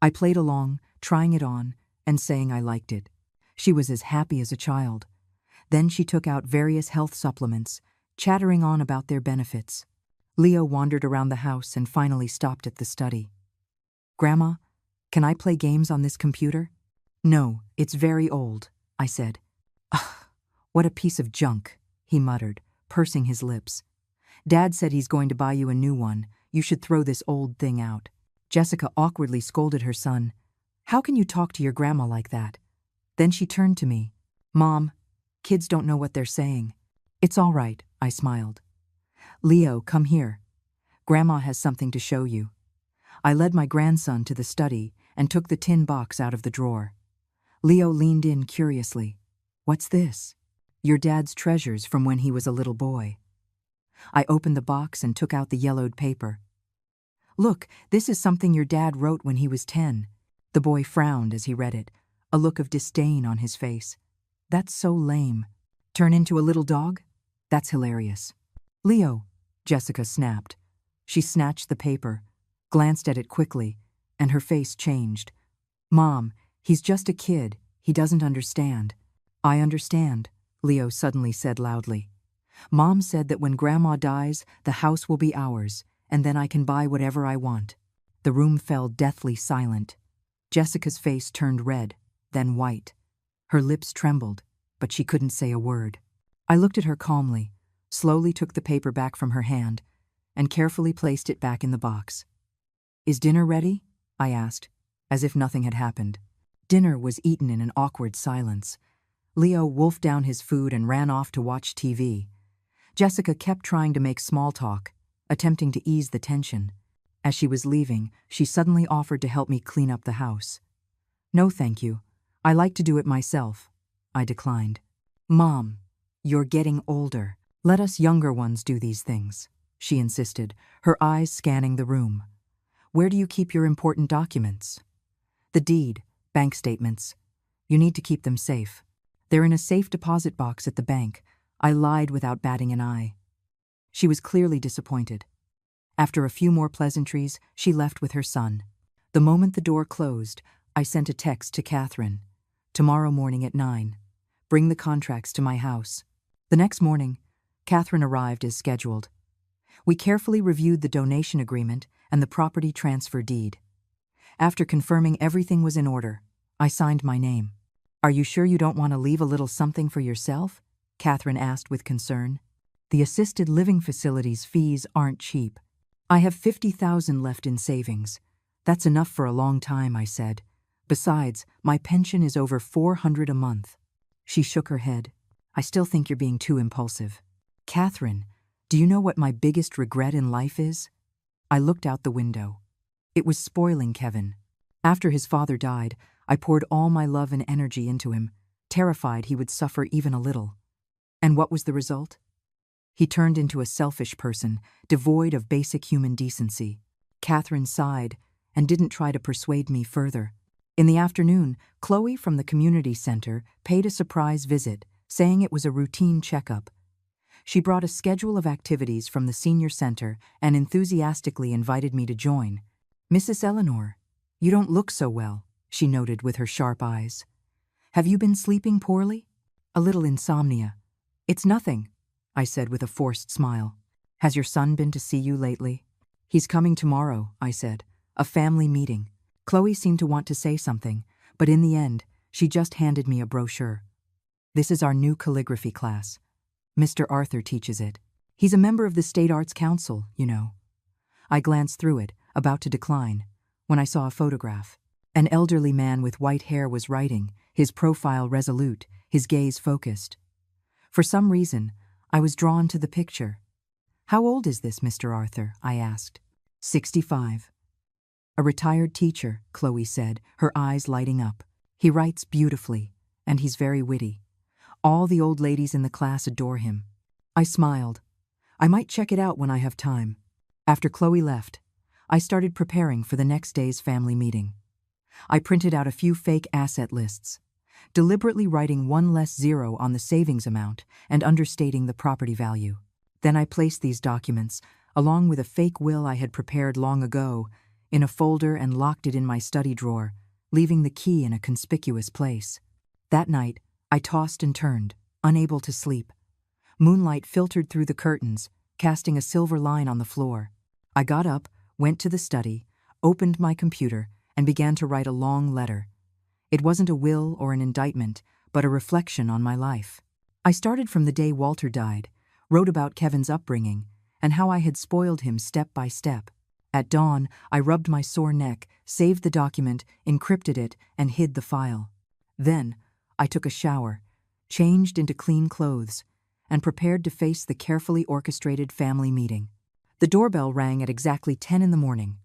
I played along, trying it on, and saying I liked it. She was as happy as a child. Then she took out various health supplements, chattering on about their benefits. Leo wandered around the house and finally stopped at the study. "Grandma, can I play games on this computer?" "No, it's very old," I said. "Ugh, what a piece of junk," he muttered, pursing his lips. "Dad said he's going to buy you a new one. You should throw this old thing out." Jessica awkwardly scolded her son. "How can you talk to your grandma like that?" Then she turned to me. "Mom, kids don't know what they're saying." "It's all right," I smiled. "Leo, come here. Grandma has something to show you." I led my grandson to the study and took the tin box out of the drawer. Leo leaned in curiously. "What's this?" "Your dad's treasures from when he was a little boy." I opened the box and took out the yellowed paper. "Look, this is something your dad wrote when he was 10. The boy frowned as he read it, a look of disdain on his face. "That's so lame. Turn into a little dog? That's hilarious." "Leo," Jessica snapped. She snatched the paper, glanced at it quickly, and her face changed. "Mom, he's just a kid. He doesn't understand." "I understand," Leo suddenly said loudly. "Mom said that when Grandma dies, the house will be ours, and then I can buy whatever I want." The room fell deathly silent. Jessica's face turned red, then white. Her lips trembled, but she couldn't say a word. I looked at her calmly, slowly took the paper back from her hand, and carefully placed it back in the box. "Is dinner ready?" I asked, as if nothing had happened. Dinner was eaten in an awkward silence. Leo wolfed down his food and ran off to watch TV. Jessica kept trying to make small talk, attempting to ease the tension. As she was leaving, she suddenly offered to help me clean up the house. "No, thank you. I like to do it myself," I declined. "Mom, you're getting older. Let us younger ones do these things," she insisted, her eyes scanning the room. "Where do you keep your important documents?" "The deed, bank statements. You need to keep them safe. They're in a safe deposit box at the bank." I lied without batting an eye. She was clearly disappointed. After a few more pleasantries, she left with her son. The moment the door closed, I sent a text to Catherine. "Tomorrow morning at 9. Bring the contracts to my house." The next morning, Catherine arrived as scheduled. We carefully reviewed the donation agreement and the property transfer deed. After confirming everything was in order, I signed my name. "Are you sure you don't want to leave a little something for yourself?" Catherine asked with concern. The assisted living facility's fees aren't cheap. I have $50,000 left in savings. That's enough for a long time, I said. Besides, my pension is over $400 a month. She shook her head. I still think you're being too impulsive. Catherine, do you know what my biggest regret in life is? I looked out the window. It was spoiling Kevin. After his father died, I poured all my love and energy into him, terrified he would suffer even a little. And what was the result? He turned into a selfish person, devoid of basic human decency. Catherine sighed and didn't try to persuade me further. In the afternoon, Chloe from the community center paid a surprise visit, saying it was a routine checkup. She brought a schedule of activities from the senior center and enthusiastically invited me to join. Mrs. Eleanor, you don't look so well, she noted with her sharp eyes. Have you been sleeping poorly? A little insomnia. It's nothing, I said with a forced smile. Has your son been to see you lately? He's coming tomorrow, I said. A family meeting. Chloe seemed to want to say something, but in the end, she just handed me a brochure. This is our new calligraphy class. Mr. Arthur teaches it. He's a member of the State Arts Council, you know. I glanced through it, about to decline, when I saw a photograph. An elderly man with white hair was writing, his profile resolute, his gaze focused. For some reason, I was drawn to the picture. How old is this Mr. Arthur? I asked. 65. A retired teacher, Chloe said, her eyes lighting up. He writes beautifully, and he's very witty. All the old ladies in the class adore him. I smiled. I might check it out when I have time. After Chloe left, I started preparing for the next day's family meeting. I printed out a few fake asset lists, deliberately writing one less zero on the savings amount and understating the property value. Then I placed these documents, along with a fake will I had prepared long ago, in a folder and locked it in my study drawer, leaving the key in a conspicuous place. That night, I tossed and turned, unable to sleep. Moonlight filtered through the curtains, casting a silver line on the floor. I got up, went to the study, opened my computer, and began to write a long letter. It wasn't a will or an indictment, but a reflection on my life. I started from the day Walter died, wrote about Kevin's upbringing, and how I had spoiled him step by step. At dawn, I rubbed my sore neck, saved the document, encrypted it, and hid the file. Then, I took a shower, changed into clean clothes, and prepared to face the carefully orchestrated family meeting. The doorbell rang at exactly 10 in the morning.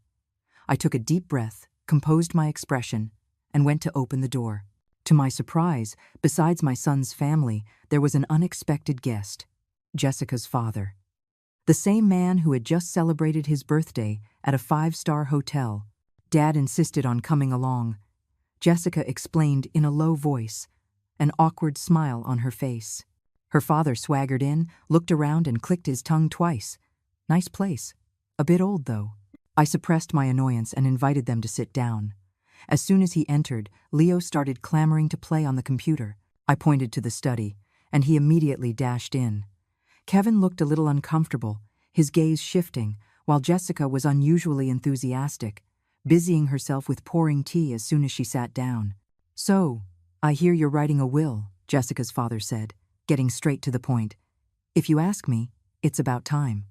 I took a deep breath, composed my expression, and went to open the door. To my surprise, besides my son's family, there was an unexpected guest, Jessica's father. The same man who had just celebrated his birthday at a 5-star hotel. Dad insisted on coming along. Jessica explained in a low voice, an awkward smile on her face. Her father swaggered in, looked around, and clicked his tongue twice. Nice place. A bit old, though. I suppressed my annoyance and invited them to sit down. As soon as he entered, Leo started clamoring to play on the computer. I pointed to the study, and he immediately dashed in. Kevin looked a little uncomfortable, his gaze shifting, while Jessica was unusually enthusiastic, busying herself with pouring tea as soon as she sat down. So, I hear you're writing a will, Jessica's father said, getting straight to the point. If you ask me, it's about time.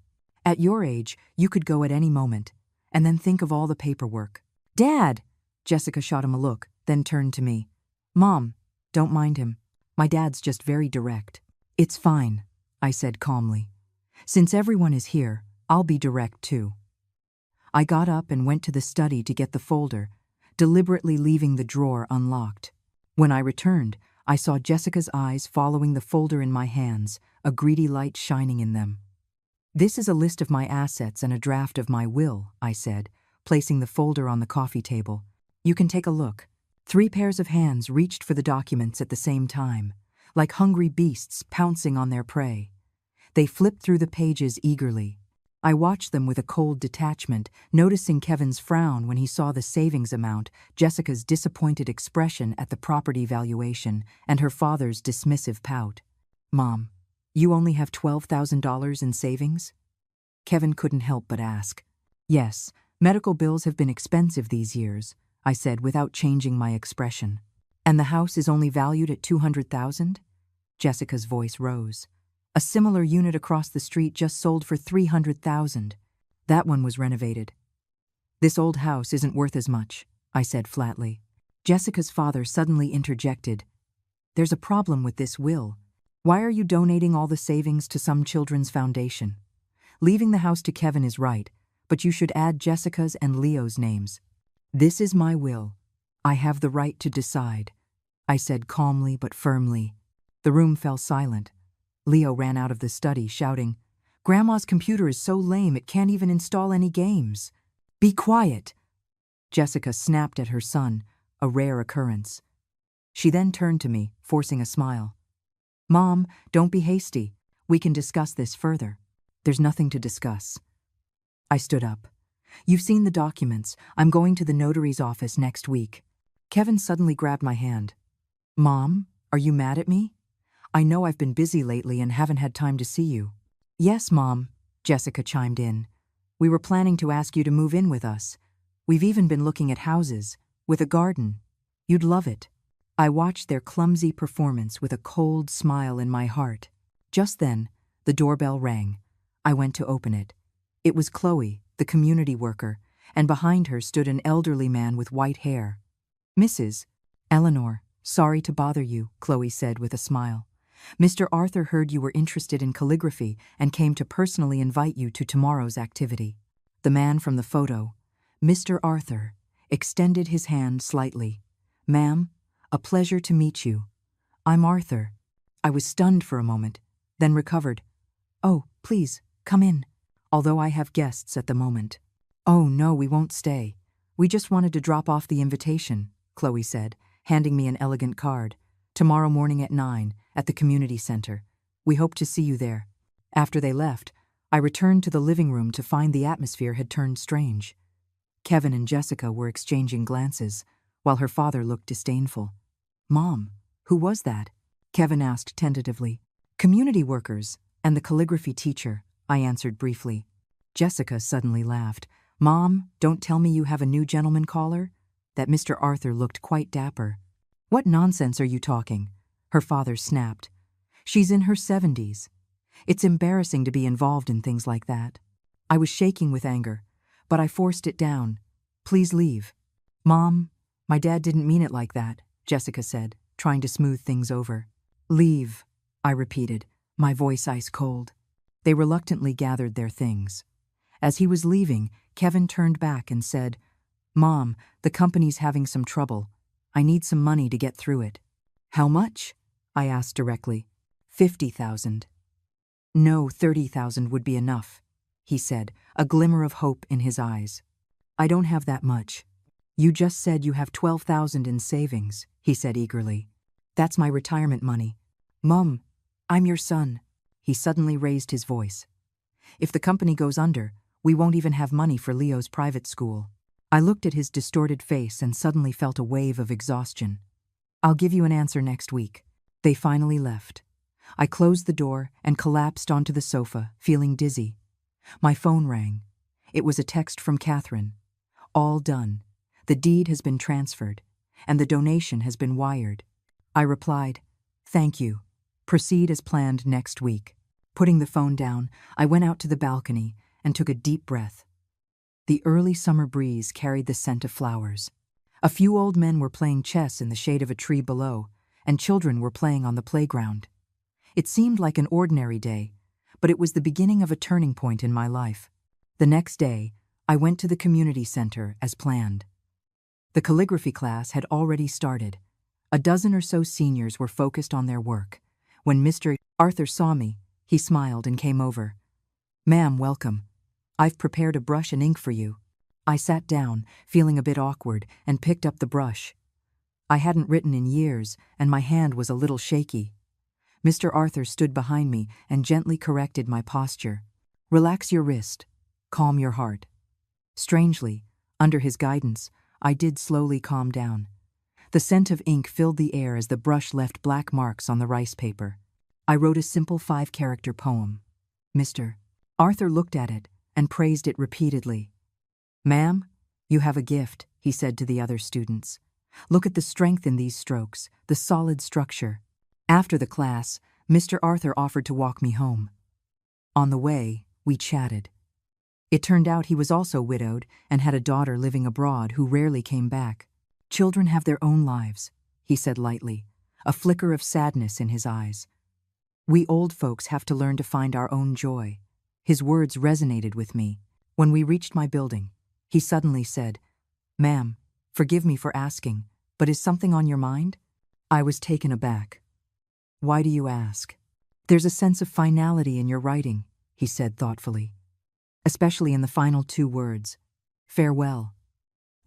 At your age, you could go at any moment, and then think of all the paperwork. Dad! Jessica shot him a look, then turned to me. Mom, don't mind him. My dad's just very direct. It's fine, I said calmly. Since everyone is here, I'll be direct too. I got up and went to the study to get the folder, deliberately leaving the drawer unlocked. When I returned, I saw Jessica's eyes following the folder in my hands, a greedy light shining in them. This is a list of my assets and a draft of my will, I said, placing the folder on the coffee table. You can take a look. 3 pairs of hands reached for the documents at the same time, like hungry beasts pouncing on their prey. They flipped through the pages eagerly. I watched them with a cold detachment, noticing Kevin's frown when he saw the savings amount, Jessica's disappointed expression at the property valuation, and her father's dismissive pout. Mom, you only have $12,000 in savings? Kevin couldn't help but ask. Yes, medical bills have been expensive these years, I said without changing my expression. And the house is only valued at $200,000? Jessica's voice rose. A similar unit across the street just sold for $300,000. That one was renovated. This old house isn't worth as much, I said flatly. Jessica's father suddenly interjected. There's a problem with this will. Why are you donating all the savings to some children's foundation? Leaving the house to Kevin is right, but you should add Jessica's and Leo's names. This is my will. I have the right to decide, I said calmly but firmly. The room fell silent. Leo ran out of the study, shouting, Grandma's computer is so lame it can't even install any games. Be quiet! Jessica snapped at her son, a rare occurrence. She then turned to me, forcing a smile. Mom, don't be hasty. We can discuss this further. There's nothing to discuss. I stood up. You've seen the documents. I'm going to the notary's office next week. Kevin suddenly grabbed my hand. Mom, are you mad at me? I know I've been busy lately and haven't had time to see you. Yes, Mom, Jessica chimed in. We were planning to ask you to move in with us. We've even been looking at houses, with a garden. You'd love it. I watched their clumsy performance with a cold smile in my heart. Just then, the doorbell rang. I went to open it. It was Chloe, the community worker, and behind her stood an elderly man with white hair. Mrs. Eleanor, sorry to bother you, Chloe said with a smile. Mr. Arthur heard you were interested in calligraphy and came to personally invite you to tomorrow's activity. The man from the photo, Mr. Arthur, extended his hand slightly. Ma'am, a pleasure to meet you. I'm Arthur. I was stunned for a moment, then recovered. Oh, please, come in. Although I have guests at the moment. Oh, no, we won't stay. We just wanted to drop off the invitation, Chloe said, handing me an elegant card. Tomorrow morning at 9, at the community center. We hope to see you there. After they left, I returned to the living room to find the atmosphere had turned strange. Kevin and Jessica were exchanging glances, while her father looked disdainful. Mom, who was that? Kevin asked tentatively. Community workers and the calligraphy teacher, I answered briefly. Jessica suddenly laughed. Mom, don't tell me you have a new gentleman caller? That Mr. Arthur looked quite dapper. What nonsense are you talking? Her father snapped. She's in her 70s. It's embarrassing to be involved in things like that. I was shaking with anger, but I forced it down. Please leave. Mom, my dad didn't mean it like that, Jessica said, trying to smooth things over. Leave, I repeated, my voice ice cold. They reluctantly gathered their things. As he was leaving, Kevin turned back and said, Mom, the company's having some trouble. I need some money to get through it. How much? I asked directly. 50,000. No, 30,000 would be enough, he said, a glimmer of hope in his eyes. I don't have that much. You just said you have 12,000 in savings, he said eagerly. That's my retirement money. Mom, I'm your son. He suddenly raised his voice. If the company goes under, we won't even have money for Leo's private school. I looked at his distorted face and suddenly felt a wave of exhaustion. I'll give you an answer next week. They finally left. I closed the door and collapsed onto the sofa, feeling dizzy. My phone rang. It was a text from Catherine. All done. The deed has been transferred, and the donation has been wired. I replied, Thank you. Proceed as planned next week. Putting the phone down, I went out to the balcony and took a deep breath. The early summer breeze carried the scent of flowers. A few old men were playing chess in the shade of a tree below, and children were playing on the playground. It seemed like an ordinary day, but it was the beginning of a turning point in my life. The next day, I went to the community center as planned. The calligraphy class had already started. A dozen or so seniors were focused on their work. When Mr. Arthur saw me, he smiled and came over. Ma'am, welcome. I've prepared a brush and ink for you. I sat down, feeling a bit awkward, and picked up the brush. I hadn't written in years, and my hand was a little shaky. Mr. Arthur stood behind me and gently corrected my posture. Relax your wrist. Calm your heart. Strangely, under his guidance, I did slowly calm down. The scent of ink filled the air as the brush left black marks on the rice paper. I wrote a simple 5-character poem. Mr. Arthur looked at it and praised it repeatedly. Ma'am, you have a gift, he said to the other students. Look at the strength in these strokes, the solid structure. After the class, Mr. Arthur offered to walk me home. On the way, we chatted. It turned out he was also widowed and had a daughter living abroad who rarely came back. Children have their own lives, he said lightly, a flicker of sadness in his eyes. We old folks have to learn to find our own joy. His words resonated with me. When we reached my building, he suddenly said, "Ma'am, forgive me for asking, but is something on your mind?" I was taken aback. "Why do you ask?" "There's a sense of finality in your writing," he said thoughtfully, especially in the final 2 words, "farewell."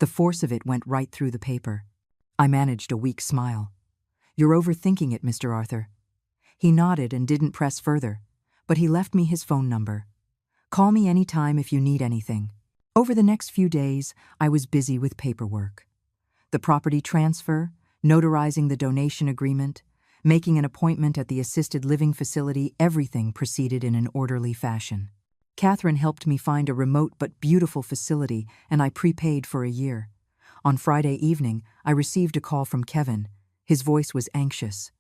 The force of it went right through the paper. I managed a weak smile. "You're overthinking it, Mr. Arthur." He nodded and didn't press further, but he left me his phone number. "Call me anytime if you need anything." Over the next few days, I was busy with paperwork. The property transfer, notarizing the donation agreement, making an appointment at the assisted living facility, everything proceeded in an orderly fashion. Catherine helped me find a remote but beautiful facility, and I prepaid for a year. On Friday evening, I received a call from Kevin. His voice was anxious.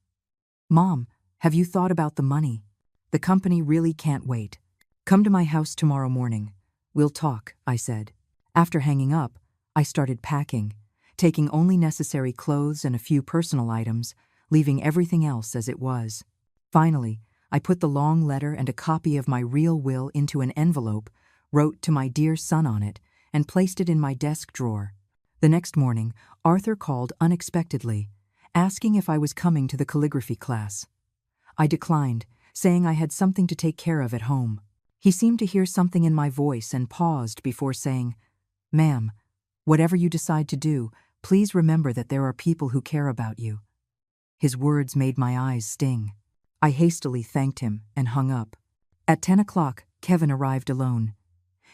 "Mom, have you thought about the money? The company really can't wait. Come to my house tomorrow morning. We'll talk," I said. After hanging up, I started packing, taking only necessary clothes and a few personal items, leaving everything else as it was. Finally, I put the long letter and a copy of my real will into an envelope, wrote "to my dear son" on it, and placed it in my desk drawer. The next morning, Arthur called unexpectedly, asking if I was coming to the calligraphy class. I declined, saying I had something to take care of at home. He seemed to hear something in my voice and paused before saying, "Ma'am, whatever you decide to do, please remember that there are people who care about you." His words made my eyes sting. I hastily thanked him and hung up. At 10 o'clock, Kevin arrived alone.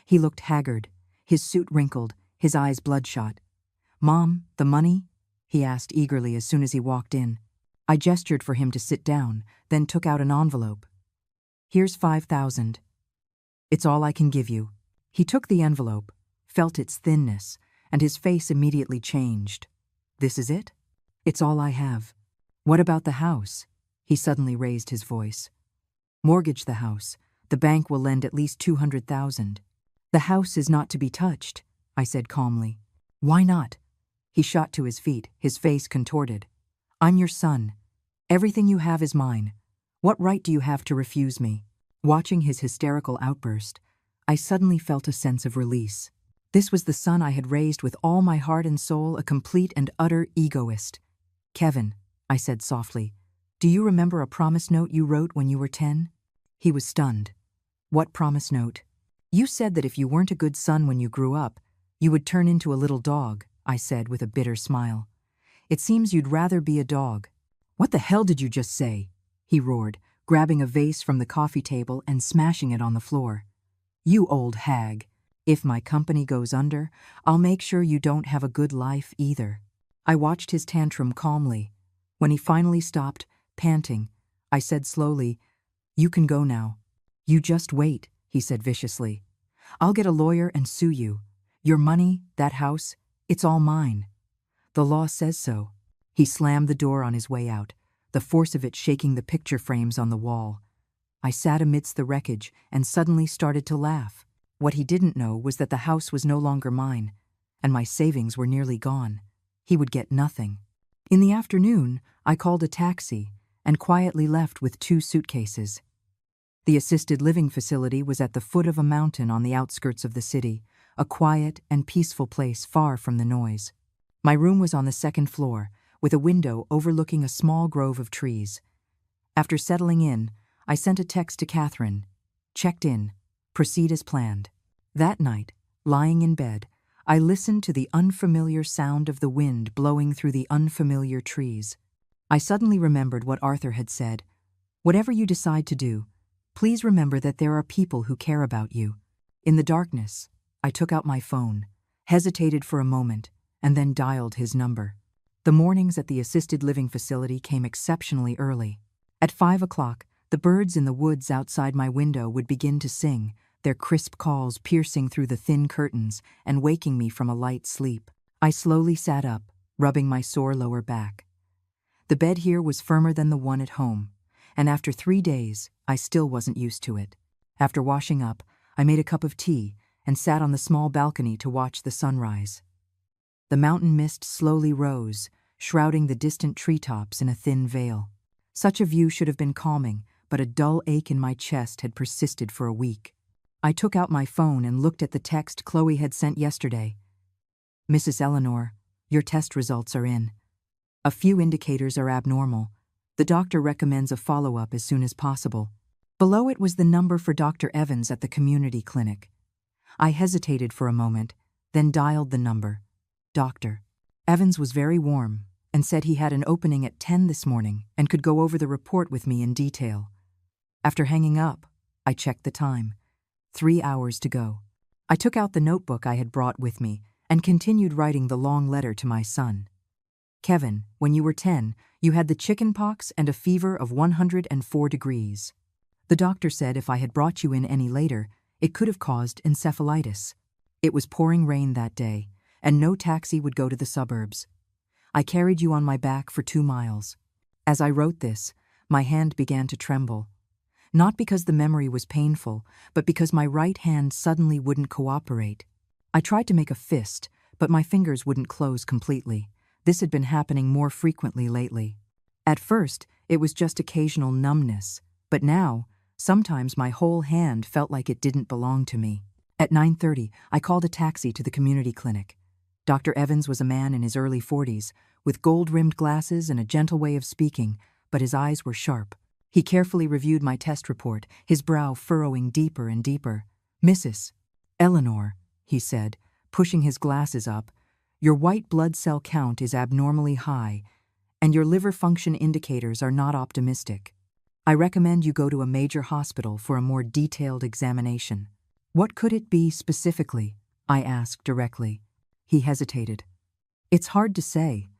He looked haggard, his suit wrinkled, his eyes bloodshot. "Mom, the money?" he asked eagerly as soon as he walked in. I gestured for him to sit down, then took out an envelope. "Here's 5,000. It's all I can give you." He took the envelope, felt its thinness, and his face immediately changed. "This is it? It's all I have. What about the house?" He suddenly raised his voice. "Mortgage the house. The bank will lend at least 200,000. "The house is not to be touched," I said calmly. "Why not?" He shot to his feet, his face contorted. "I'm your son. Everything you have is mine. What right do you have to refuse me?" Watching his hysterical outburst, I suddenly felt a sense of release. This was the son I had raised with all my heart and soul, a complete and utter egoist. "Kevin," I said softly, "do you remember a promise note you wrote when you were 10? He was stunned. "What promise note?" "You said that if you weren't a good son when you grew up, you would turn into a little dog," I said with a bitter smile. "It seems you'd rather be a dog." "What the hell did you just say?" he roared, grabbing a vase from the coffee table and smashing it on the floor. "You old hag. If my company goes under, I'll make sure you don't have a good life either." I watched his tantrum calmly. When he finally stopped, panting, I said slowly, "You can go now." "You just wait," he said viciously. "I'll get a lawyer and sue you. Your money, that house, it's all mine. The law says so." He slammed the door on his way out, the force of it shaking the picture frames on the wall. I sat amidst the wreckage and suddenly started to laugh. What he didn't know was that the house was no longer mine, and my savings were nearly gone. He would get nothing. In the afternoon, I called a taxi and quietly left with 2 suitcases. The assisted living facility was at the foot of a mountain on the outskirts of the city, a quiet and peaceful place far from the noise. My room was on the 2nd floor, with a window overlooking a small grove of trees. After settling in, I sent a text to Catherine. "Checked in. Proceed as planned." That night, lying in bed, I listened to the unfamiliar sound of the wind blowing through the unfamiliar trees. I suddenly remembered what Arthur had said. "Whatever you decide to do, please remember that there are people who care about you." In the darkness, I took out my phone, hesitated for a moment, and then dialed his number. The mornings at the assisted living facility came exceptionally early. At 5 o'clock, the birds in the woods outside my window would begin to sing, their crisp calls piercing through the thin curtains and waking me from a light sleep. I slowly sat up, rubbing my sore lower back. The bed here was firmer than the one at home, and after 3 days, I still wasn't used to it. After washing up, I made a cup of tea and sat on the small balcony to watch the sunrise. The mountain mist slowly rose, shrouding the distant treetops in a thin veil. Such a view should have been calming, but a dull ache in my chest had persisted for a week. I took out my phone and looked at the text Chloe had sent yesterday. "Mrs. Eleanor, your test results are in. A few indicators are abnormal. The doctor recommends a follow-up as soon as possible." Below it was the number for Dr. Evans at the community clinic. I hesitated for a moment, then dialed the number. Dr. Evans was very warm and said he had an opening at 10 this morning and could go over the report with me in detail. After hanging up, I checked the time. 3 hours to go. I took out the notebook I had brought with me and continued writing the long letter to my son. "Kevin, when you were 10, you had the chicken pox and a fever of 104 degrees. The doctor said if I had brought you in any later, it could have caused encephalitis. It was pouring rain that day, and no taxi would go to the suburbs. I carried you on my back for 2 miles. As I wrote this, my hand began to tremble. Not because the memory was painful, but because my right hand suddenly wouldn't cooperate. I tried to make a fist, but my fingers wouldn't close completely. This had been happening more frequently lately. At first, it was just occasional numbness, but now, sometimes my whole hand felt like it didn't belong to me. At 9:30, I called a taxi to the community clinic. Dr. Evans was a man in his early 40s, with gold-rimmed glasses and a gentle way of speaking, but his eyes were sharp. He carefully reviewed my test report, his brow furrowing deeper and deeper. "Mrs. Eleanor," he said, pushing his glasses up, "your white blood cell count is abnormally high, and your liver function indicators are not optimistic. I recommend you go to a major hospital for a more detailed examination." "What could it be specifically?" I asked directly. He hesitated. "It's hard to say.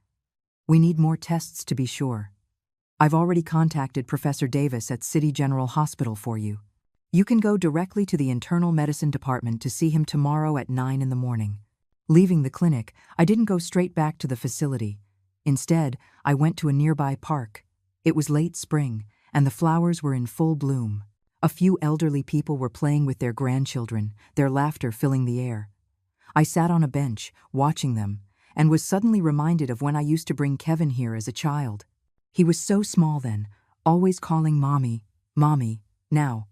We need more tests to be sure. I've already contacted Professor Davis at City General Hospital for you. You can go directly to the internal medicine department to see him tomorrow at 9 in the morning." Leaving the clinic, I didn't go straight back to the facility. Instead, I went to a nearby park. It was late spring, and the flowers were in full bloom. A few elderly people were playing with their grandchildren, their laughter filling the air. I sat on a bench, watching them, and was suddenly reminded of when I used to bring Kevin here as a child. He was so small then, always calling Mommy, Mommy, now.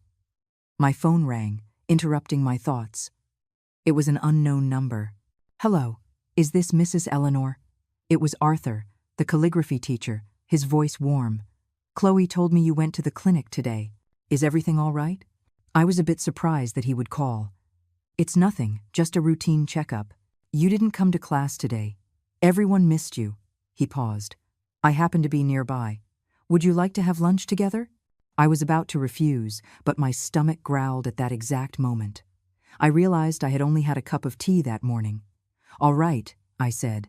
My phone rang, interrupting my thoughts. It was an unknown number. "Hello, is this Mrs. Eleanor?" It was Arthur, the calligraphy teacher, his voice warm. "Chloe told me you went to the clinic today. Is everything all right?" I was a bit surprised that he would call. "It's nothing, just a routine checkup. You didn't come to class today. Everyone missed you." He paused. "I happen to be nearby. Would you like to have lunch together?" I was about to refuse, but my stomach growled at that exact moment. I realized I had only had a cup of tea that morning. "All right," I said.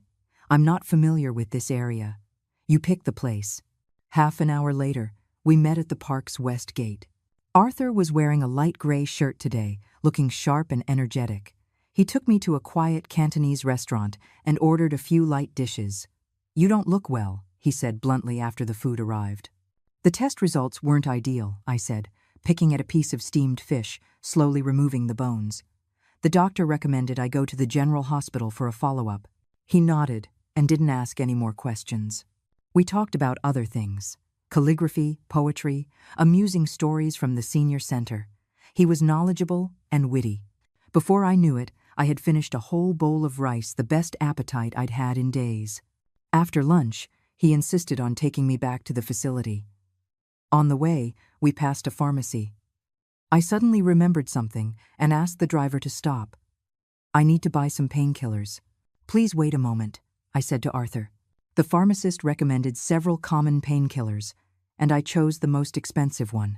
"I'm not familiar with this area. You pick the place." Half an hour later, we met at the park's west gate. Arthur was wearing a light gray shirt today, looking sharp and energetic. He took me to a quiet Cantonese restaurant and ordered a few light dishes. "You don't look well," he said bluntly after the food arrived. "The test results weren't ideal," I said, picking at a piece of steamed fish, slowly removing the bones. "The doctor recommended I go to the general hospital for a follow-up." He nodded and didn't ask any more questions. We talked about other things. Calligraphy, poetry, amusing stories from the senior center. He was knowledgeable and witty. Before I knew it, I had finished a whole bowl of rice, the best appetite I'd had in days. After lunch, he insisted on taking me back to the facility. On the way, we passed a pharmacy. I suddenly remembered something and asked the driver to stop. "I need to buy some painkillers." "Please wait a moment," I said to Arthur. The pharmacist recommended several common painkillers, and I chose the most expensive one.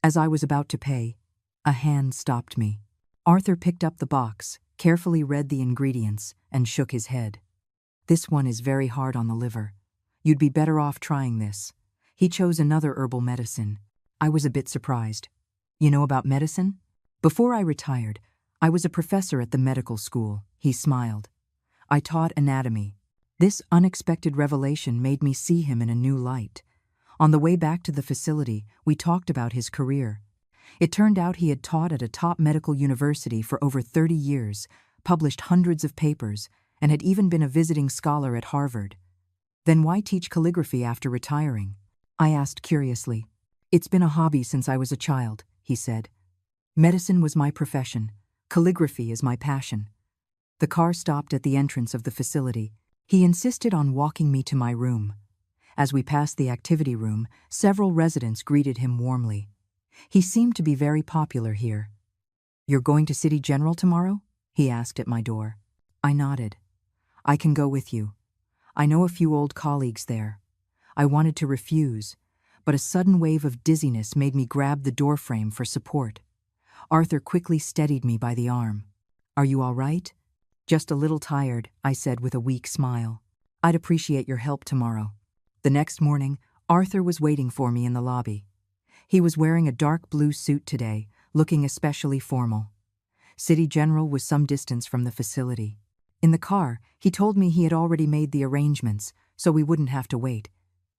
As I was about to pay, a hand stopped me. Arthur picked up the box, carefully read the ingredients, and shook his head. "This one is very hard on the liver. You'd be better off trying this." He chose another herbal medicine. I was a bit surprised. "You know about medicine?" "Before I retired, I was a professor at the medical school," he smiled. "I taught anatomy." This unexpected revelation made me see him in a new light. On the way back to the facility, we talked about his career. It turned out he had taught at a top medical university for over 30 years, published hundreds of papers, and had even been a visiting scholar at Harvard. Then why teach calligraphy after retiring? I asked curiously. It's been a hobby since I was a child, he said. Medicine was my profession. Calligraphy is my passion. The car stopped at the entrance of the facility. He insisted on walking me to my room. As we passed the activity room, several residents greeted him warmly. He seemed to be very popular here. "You're going to City General tomorrow?" he asked at my door. I nodded. "I can go with you. I know a few old colleagues there." I wanted to refuse, but a sudden wave of dizziness made me grab the doorframe for support. Arthur quickly steadied me by the arm. "Are you all right?" "Just a little tired," I said with a weak smile. "I'd appreciate your help tomorrow." The next morning, Arthur was waiting for me in the lobby. He was wearing a dark blue suit today, looking especially formal. City General was some distance from the facility. In the car, he told me he had already made the arrangements, so we wouldn't have to wait.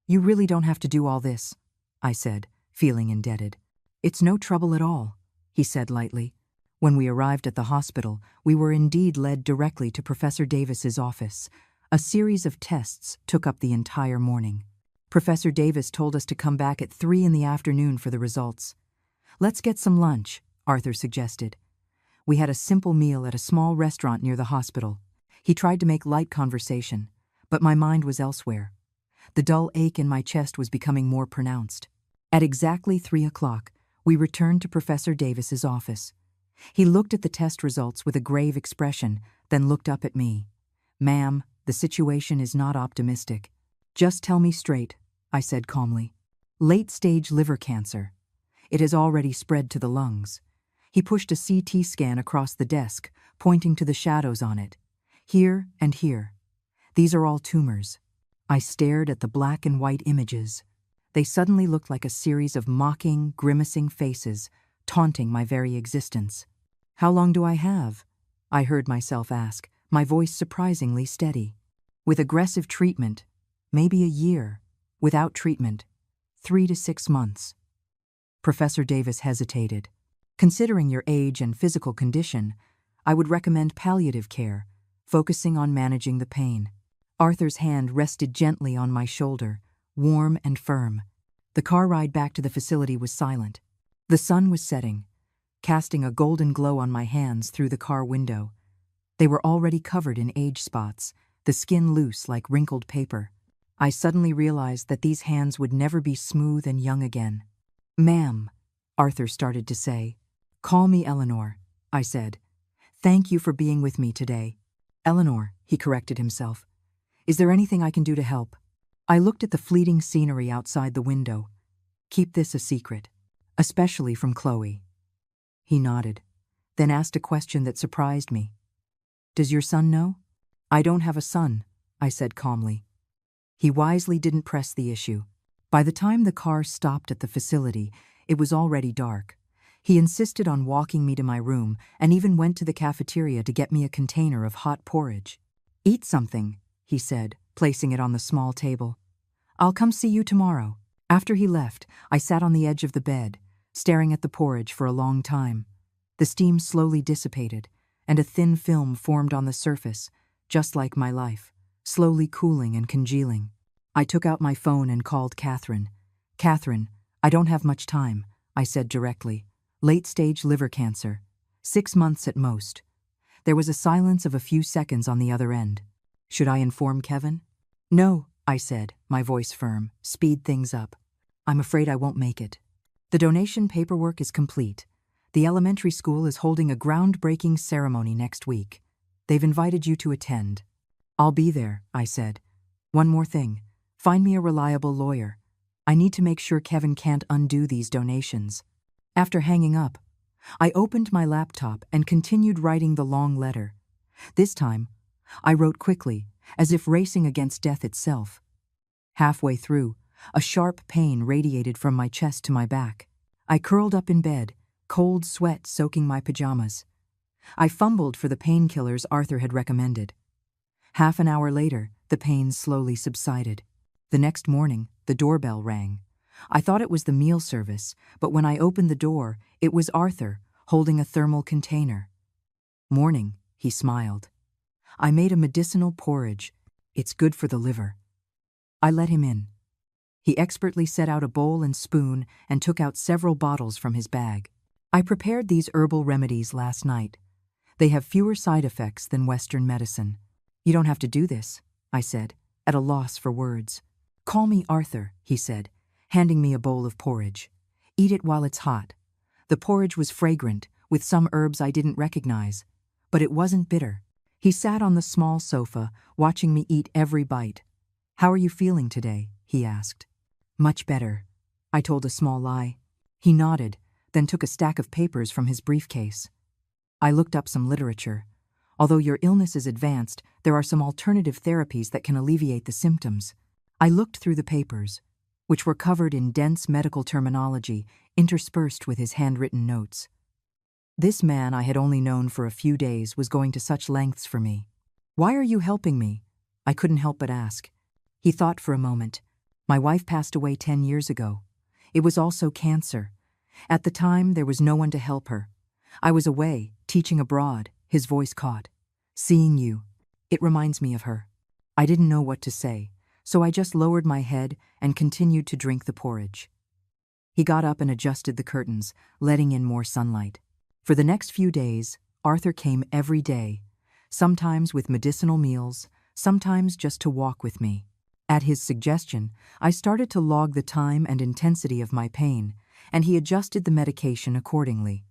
"You really don't have to do all this," I said, feeling indebted. "It's no trouble at all," he said lightly. When we arrived at the hospital, we were indeed led directly to Professor Davis's office. A series of tests took up the entire morning. Professor Davis told us to come back at 3 in the afternoon for the results. "Let's get some lunch," Arthur suggested. We had a simple meal at a small restaurant near the hospital. He tried to make light conversation, but my mind was elsewhere. The dull ache in my chest was becoming more pronounced. At exactly 3 o'clock, we returned to Professor Davis's office. He looked at the test results with a grave expression, then looked up at me. "Ma'am, the situation is not optimistic." "Just tell me straight," I said calmly. "Late-stage liver cancer. It has already spread to the lungs." He pushed a CT scan across the desk, pointing to the shadows on it. "Here and here. These are all tumors." I stared at the black and white images. They suddenly looked like a series of mocking, grimacing faces, taunting my very existence. "How long do I have?" I heard myself ask, my voice surprisingly steady. "With aggressive treatment, maybe a year. Without treatment, 3 to 6 months." Professor Davis hesitated. "Considering your age and physical condition, I would recommend palliative care, focusing on managing the pain." Arthur's hand rested gently on my shoulder, warm and firm. The car ride back to the facility was silent. The sun was setting, casting a golden glow on my hands through the car window. They were already covered in age spots, the skin loose like wrinkled paper. I suddenly realized that these hands would never be smooth and young again. "Ma'am," Arthur started to say. "Call me Eleanor," I said. "Thank you for being with me today." "Eleanor," he corrected himself. "Is there anything I can do to help?" I looked at the fleeting scenery outside the window. "Keep this a secret, especially from Chloe." He nodded, then asked a question that surprised me. "Does your son know?" "I don't have a son," I said calmly. He wisely didn't press the issue. By the time the car stopped at the facility, it was already dark. He insisted on walking me to my room and even went to the cafeteria to get me a container of hot porridge. "Eat something," he said, placing it on the small table. "I'll come see you tomorrow." After he left, I sat on the edge of the bed, staring at the porridge for a long time. The steam slowly dissipated, and a thin film formed on the surface, just like my life, slowly cooling and congealing. I took out my phone and called Catherine. "Catherine, I don't have much time," I said directly. "Late-stage liver cancer. 6 months at most." There was a silence of a few seconds on the other end. "Should I inform Kevin?" "No," I said, my voice firm. "Speed things up. I'm afraid I won't make it. The donation paperwork is complete. The elementary school is holding a groundbreaking ceremony next week. They've invited you to attend." "I'll be there," I said. "One more thing. Find me a reliable lawyer. I need to make sure Kevin can't undo these donations." After hanging up, I opened my laptop and continued writing the long letter. This time, I wrote quickly, as if racing against death itself. Halfway through, a sharp pain radiated from my chest to my back. I curled up in bed, cold sweat soaking my pajamas. I fumbled for the painkillers Arthur had recommended. Half an hour later, the pain slowly subsided. The next morning, the doorbell rang. I thought it was the meal service, but when I opened the door, it was Arthur, holding a thermal container. "Morning," he smiled. "I made a medicinal porridge. It's good for the liver." I let him in. He expertly set out a bowl and spoon and took out several bottles from his bag. "I prepared these herbal remedies last night. They have fewer side effects than Western medicine." "You don't have to do this," I said, at a loss for words. "Call me Arthur," he said, handing me a bowl of porridge. "Eat it while it's hot." The porridge was fragrant, with some herbs I didn't recognize, but it wasn't bitter. He sat on the small sofa, watching me eat every bite. "How are you feeling today?" he asked. "Much better," I told a small lie. He nodded, then took a stack of papers from his briefcase. "I looked up some literature. Although your illness is advanced, there are some alternative therapies that can alleviate the symptoms." I looked through the papers, which were covered in dense medical terminology interspersed with his handwritten notes. This man I had only known for a few days was going to such lengths for me. "Why are you helping me?" I couldn't help but ask. He thought for a moment. "My wife passed away 10 years ago. It was also cancer. At the time, there was no one to help her. I was away, teaching abroad." His voice caught. "Seeing you, it reminds me of her." I didn't know what to say, so I just lowered my head and continued to drink the porridge. He got up and adjusted the curtains, letting in more sunlight. For the next few days, Arthur came every day, sometimes with medicinal meals, sometimes just to walk with me. At his suggestion, I started to log the time and intensity of my pain, and he adjusted the medication accordingly.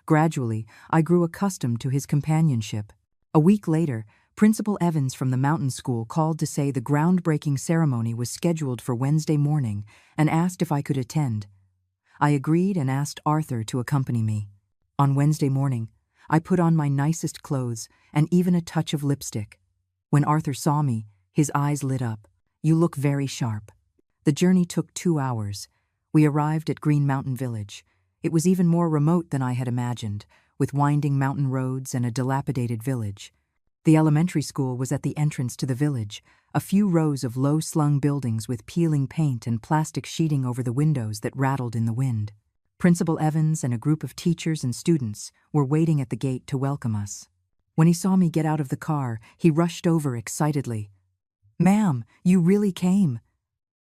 Gradually, I grew accustomed to his companionship. A week later, Principal Evans from the mountain school called to say the groundbreaking ceremony was scheduled for Wednesday morning and asked if I could attend. I agreed and asked Arthur to accompany me. On Wednesday morning, I put on my nicest clothes and even a touch of lipstick. When Arthur saw me, his eyes lit up. "You look very sharp." The journey took 2 hours. We arrived at Green Mountain Village. It was even more remote than I had imagined, with winding mountain roads and a dilapidated village. The elementary school was at the entrance to the village, a few rows of low-slung buildings with peeling paint and plastic sheeting over the windows that rattled in the wind. Principal Evans and a group of teachers and students were waiting at the gate to welcome us. When he saw me get out of the car, he rushed over excitedly. "Ma'am, you really came."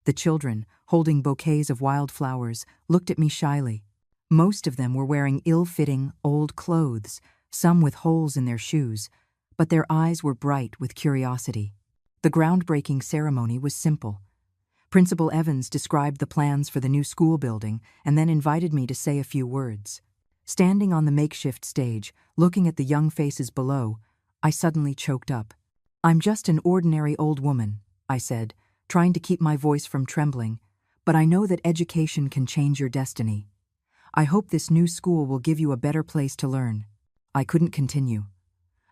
The children, holding bouquets of wildflowers, looked at me shyly. Most of them were wearing ill-fitting, old clothes, some with holes in their shoes, but their eyes were bright with curiosity. The groundbreaking ceremony was simple. Principal Evans described the plans for the new school building and then invited me to say a few words. Standing on the makeshift stage, looking at the young faces below, I suddenly choked up. "I'm just an ordinary old woman," I said, trying to keep my voice from trembling, "but I know that education can change your destiny. I hope this new school will give you a better place to learn." I couldn't continue.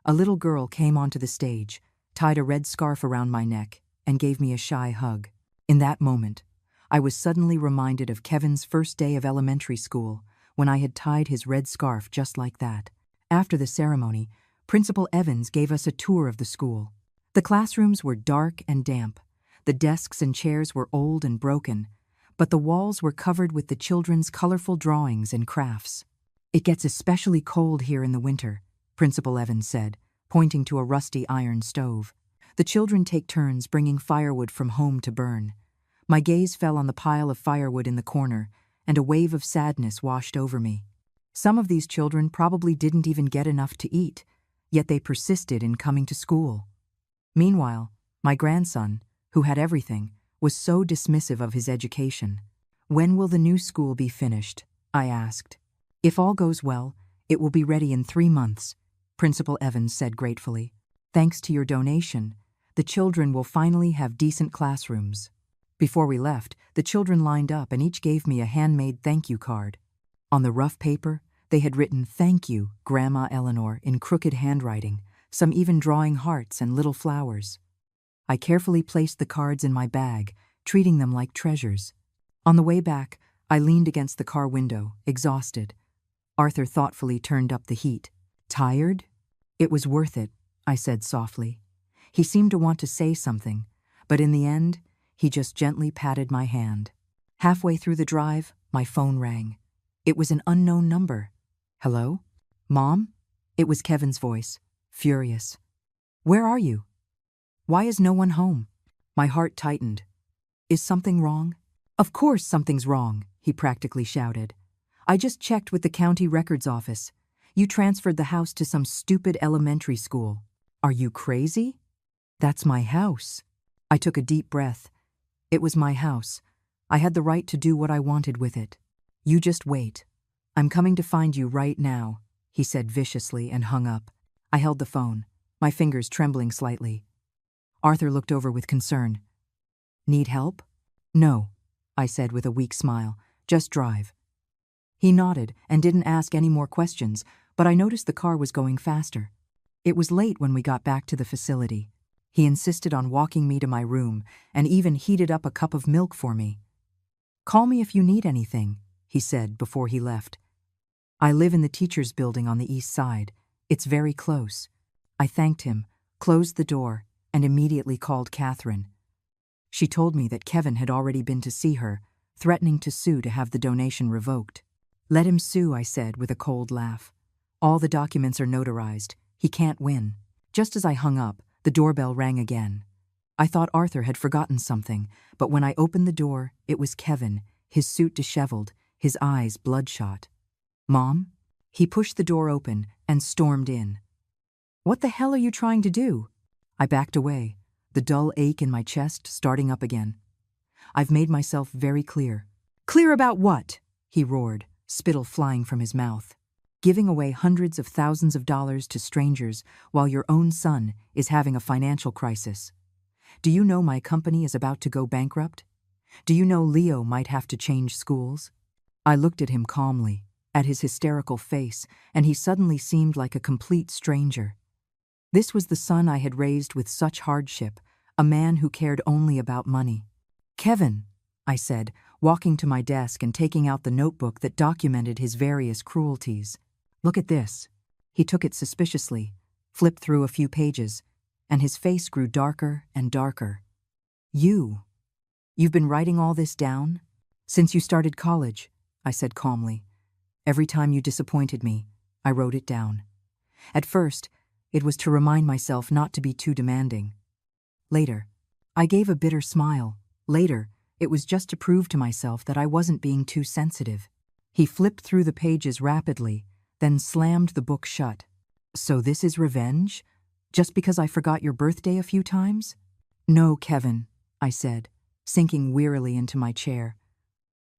A little girl came onto the stage, tied a red scarf around my neck, and gave me a shy hug. In that moment, I was suddenly reminded of Kevin's first day of elementary school, when I had tied his red scarf just like that. After the ceremony, Principal Evans gave us a tour of the school. The classrooms were dark and damp. The desks and chairs were old and broken, but the walls were covered with the children's colorful drawings and crafts. "It gets especially cold here in the winter," Principal Evans said, pointing to a rusty iron stove. "The children take turns bringing firewood from home to burn." My gaze fell on the pile of firewood in the corner, and a wave of sadness washed over me. Some of these children probably didn't even get enough to eat, yet they persisted in coming to school. Meanwhile, my grandson, who had everything, was so dismissive of his education. "When will the new school be finished?" I asked. "If all goes well, it will be ready in 3 months," Principal Evans said gratefully. "Thanks to your donation, the children will finally have decent classrooms." Before we left, the children lined up and each gave me a handmade thank you card. On the rough paper, they had written, "Thank you, Grandma Eleanor," in crooked handwriting, some even drawing hearts and little flowers. I carefully placed the cards in my bag, treating them like treasures. On the way back, I leaned against the car window, exhausted. Arthur thoughtfully turned up the heat. "Tired?" "It was worth it," I said softly. He seemed to want to say something, but in the end, he just gently patted my hand. Halfway through the drive, my phone rang. It was an unknown number. Hello? Mom? It was Kevin's voice, furious. Where are you? Why is no one home? My heart tightened. Is something wrong? Of course something's wrong, he practically shouted. I just checked with the county records office. You transferred the house to some stupid elementary school. Are you crazy? That's my house. I took a deep breath. It was my house. I had the right to do what I wanted with it. You just wait. I'm coming to find you right now, he said viciously and hung up. I held the phone, my fingers trembling slightly. Arthur looked over with concern. Need help? No, I said with a weak smile. Just drive. He nodded and didn't ask any more questions, but I noticed the car was going faster. It was late when we got back to the facility. He insisted on walking me to my room and even heated up a cup of milk for me. Call me if you need anything, he said before he left. I live in the teacher's building on the east side. It's very close. I thanked him, closed the door, and immediately called Catherine. She told me that Kevin had already been to see her, threatening to sue to have the donation revoked. Let him sue, I said with a cold laugh. All the documents are notarized. He can't win. Just as I hung up, the doorbell rang again. I thought Arthur had forgotten something, but when I opened the door, it was Kevin, his suit disheveled, his eyes bloodshot. Mom? He pushed the door open and stormed in. What the hell are you trying to do? I backed away, the dull ache in my chest starting up again. I've made myself very clear. Clear about what? He roared, spittle flying from his mouth. Giving away hundreds of thousands of dollars to strangers while your own son is having a financial crisis. Do you know my company is about to go bankrupt? Do you know Leo might have to change schools? I looked at him calmly, at his hysterical face, and he suddenly seemed like a complete stranger. This was the son I had raised with such hardship, a man who cared only about money. Kevin, I said, walking to my desk and taking out the notebook that documented his various cruelties. Look at this. He took it suspiciously, flipped through a few pages, and his face grew darker and darker. You've been writing all this down? Since you started college, I said calmly. Every time you disappointed me, I wrote it down. At first, it was to remind myself not to be too demanding. Later, I gave a bitter smile. Later, it was just to prove to myself that I wasn't being too sensitive. He flipped through the pages rapidly, then slammed the book shut. So this is revenge? Just because I forgot your birthday a few times? No, Kevin, I said, sinking wearily into my chair.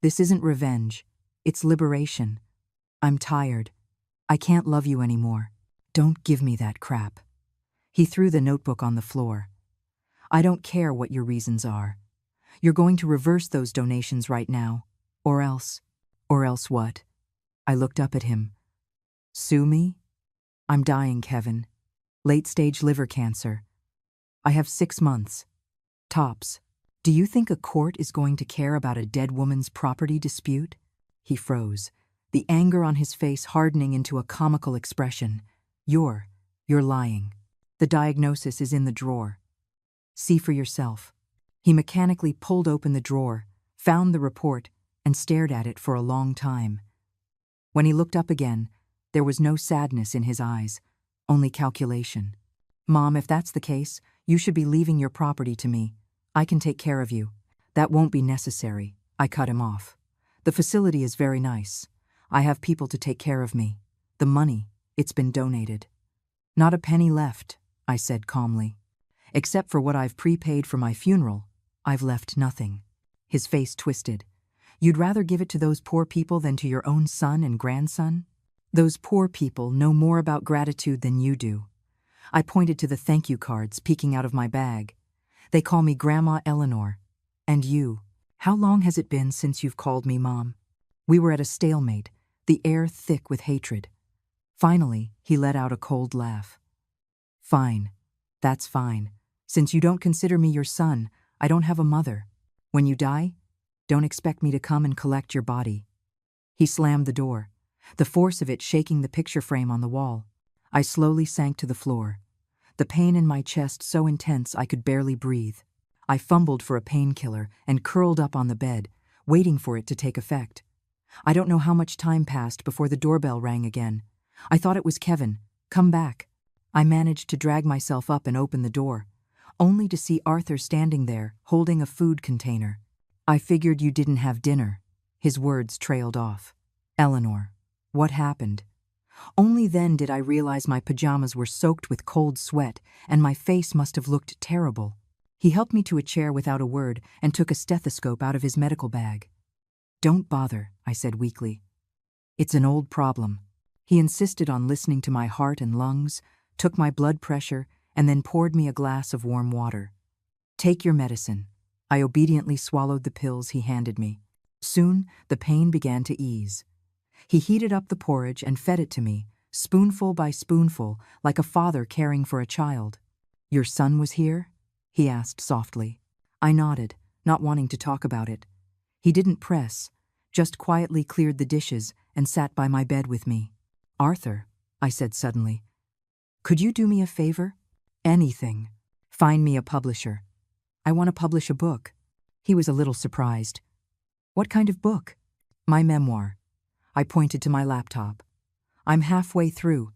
This isn't revenge. It's liberation. I'm tired. I can't love you anymore. Don't give me that crap. He threw the notebook on the floor. I don't care what your reasons are. You're going to reverse those donations right now. Or else what? I looked up at him. Sue me? I'm dying, Kevin. Late-stage liver cancer. I have 6 months. Tops. Do you think a court is going to care about a dead woman's property dispute? He froze, the anger on his face hardening into a comical expression. You're lying. The diagnosis is in the drawer. See for yourself. He mechanically pulled open the drawer, found the report, and stared at it for a long time. When he looked up again, there was no sadness in his eyes, only calculation. Mom, if that's the case, you should be leaving your property to me. I can take care of you. That won't be necessary. I cut him off. The facility is very nice. I have people to take care of me. The money, it's been donated. Not a penny left, I said calmly. Except for what I've prepaid for my funeral, I've left nothing. His face twisted. You'd rather give it to those poor people than to your own son and grandson? Those poor people know more about gratitude than you do. I pointed to the thank you cards peeking out of my bag. They call me Grandma Eleanor. And you, how long has it been since you've called me Mom? We were at a stalemate, the air thick with hatred. Finally, he let out a cold laugh. Fine. That's fine. Since you don't consider me your son, I don't have a mother. When you die, don't expect me to come and collect your body. He slammed the door, the force of it shaking the picture frame on the wall. I slowly sank to the floor, the pain in my chest so intense I could barely breathe. I fumbled for a painkiller and curled up on the bed, waiting for it to take effect. I don't know how much time passed before the doorbell rang again. I thought it was Kevin. Come back. I managed to drag myself up and open the door, only to see Arthur standing there, holding a food container. I figured you didn't have dinner. His words trailed off. Eleanor, what happened? Only then did I realize my pajamas were soaked with cold sweat and my face must have looked terrible. He helped me to a chair without a word and took a stethoscope out of his medical bag. Don't bother, I said weakly. It's an old problem. He insisted on listening to my heart and lungs, took my blood pressure, and then poured me a glass of warm water. Take your medicine. I obediently swallowed the pills he handed me. Soon, the pain began to ease. He heated up the porridge and fed it to me, spoonful by spoonful, like a father caring for a child. Your son was here? He asked softly. I nodded, not wanting to talk about it. He didn't press, just quietly cleared the dishes and sat by my bed with me. Arthur, I said suddenly, could you do me a favor? Anything. Find me a publisher. I want to publish a book. He was a little surprised. What kind of book? My memoir. I pointed to my laptop. I'm halfway through.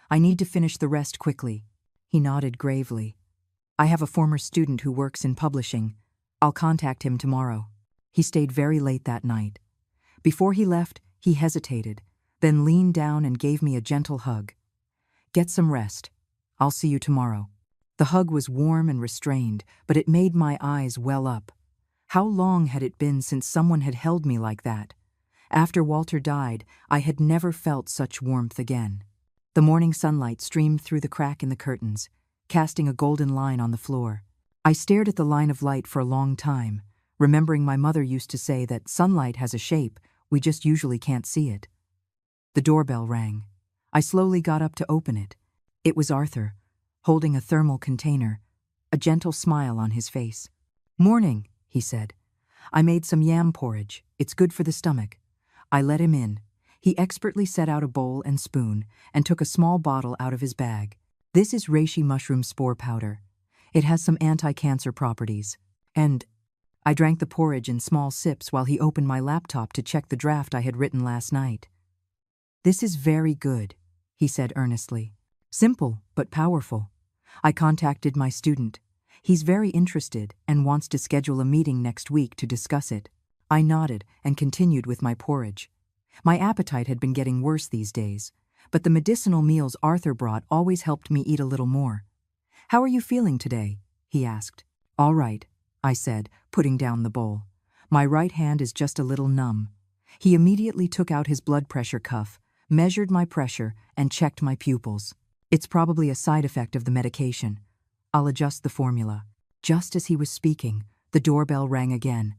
I need to finish the rest quickly. He nodded gravely. I have a former student who works in publishing. I'll contact him tomorrow. He stayed very late that night. Before he left, he hesitated, then leaned down and gave me a gentle hug. Get some rest. I'll see you tomorrow. The hug was warm and restrained, but it made my eyes well up. How long had it been since someone had held me like that? After Walter died, I had never felt such warmth again. The morning sunlight streamed through the crack in the curtains, casting a golden line on the floor. I stared at the line of light for a long time, remembering my mother used to say that sunlight has a shape, we just usually can't see it. The doorbell rang. I slowly got up to open it. It was Arthur, holding a thermal container, a gentle smile on his face. Morning, he said. I made some yam porridge. It's good for the stomach. I let him in. He expertly set out a bowl and spoon and took a small bottle out of his bag. This is reishi mushroom spore powder. It has some anti-cancer properties. And I drank the porridge in small sips while he opened my laptop to check the draft I had written last night. This is very good, he said earnestly. Simple, but powerful. I contacted my student. He's very interested and wants to schedule a meeting next week to discuss it. I nodded and continued with my porridge. My appetite had been getting worse these days, but the medicinal meals Arthur brought always helped me eat a little more. How are you feeling today? He asked. All right, I said, putting down the bowl. My right hand is just a little numb. He immediately took out his blood pressure cuff, measured my pressure, and checked my pupils. It's probably a side effect of the medication. I'll adjust the formula. Just as he was speaking, the doorbell rang again.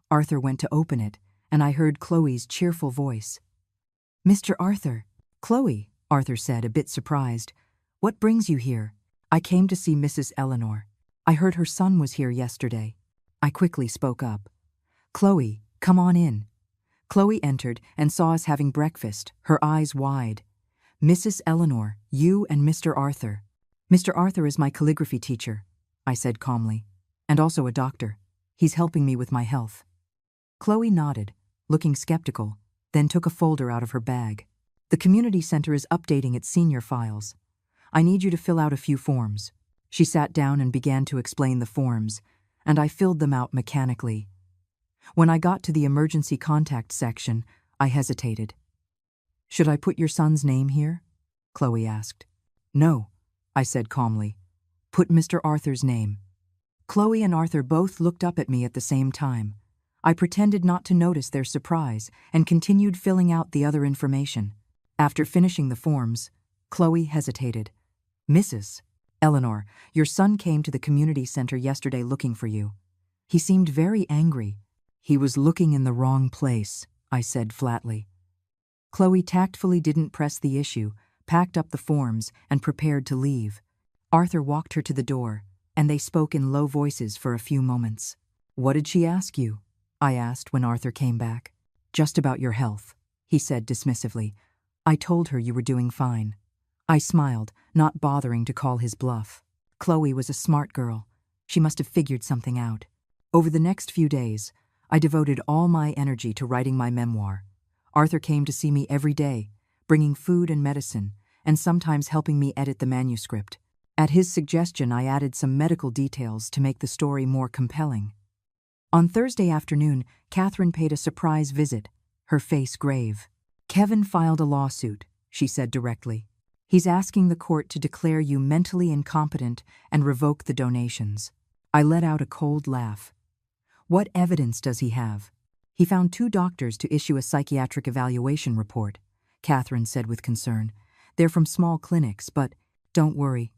Arthur went to open it, and I heard Chloe's cheerful voice. Mr. Arthur. Chloe, Arthur said, a bit surprised. What brings you here? I came to see Mrs. Eleanor. I heard her son was here yesterday. I quickly spoke up. Chloe, come on in. Chloe entered and saw us having breakfast, her eyes wide. Mrs. Eleanor, you and Mr. Arthur. Mr. Arthur is my calligraphy teacher, I said calmly, and also a doctor. He's helping me with my health. Chloe nodded, looking skeptical, then took a folder out of her bag. The community center is updating its senior files. I need you to fill out a few forms. She sat down and began to explain the forms, and I filled them out mechanically. When I got to the emergency contact section, I hesitated. Should I put your son's name here? Chloe asked. No, I said calmly. Put Mr. Arthur's name. Chloe and Arthur both looked up at me at the same time. I pretended not to notice their surprise and continued filling out the other information. After finishing the forms, Chloe hesitated. Mrs. Eleanor, your son came to the community center yesterday looking for you. He seemed very angry. He was looking in the wrong place, I said flatly. Chloe tactfully didn't press the issue, packed up the forms, and prepared to leave. Arthur walked her to the door, and they spoke in low voices for a few moments. What did she ask you? I asked when Arthur came back. Just about your health, he said dismissively. I told her you were doing fine. I smiled, not bothering to call his bluff. Chloe was a smart girl. She must have figured something out. Over the next few days, I devoted all my energy to writing my memoir. Arthur came to see me every day, bringing food and medicine, and sometimes helping me edit the manuscript. At his suggestion, I added some medical details to make the story more compelling. On Thursday afternoon, Catherine paid a surprise visit, her face grave. "Kevin filed a lawsuit," she said directly. "He's asking the court to declare you mentally incompetent and revoke the donations." I let out a cold laugh. "What evidence does he have?" "He found 2 doctors to issue a psychiatric evaluation report," Catherine said with concern. "They're from small clinics, but don't worry."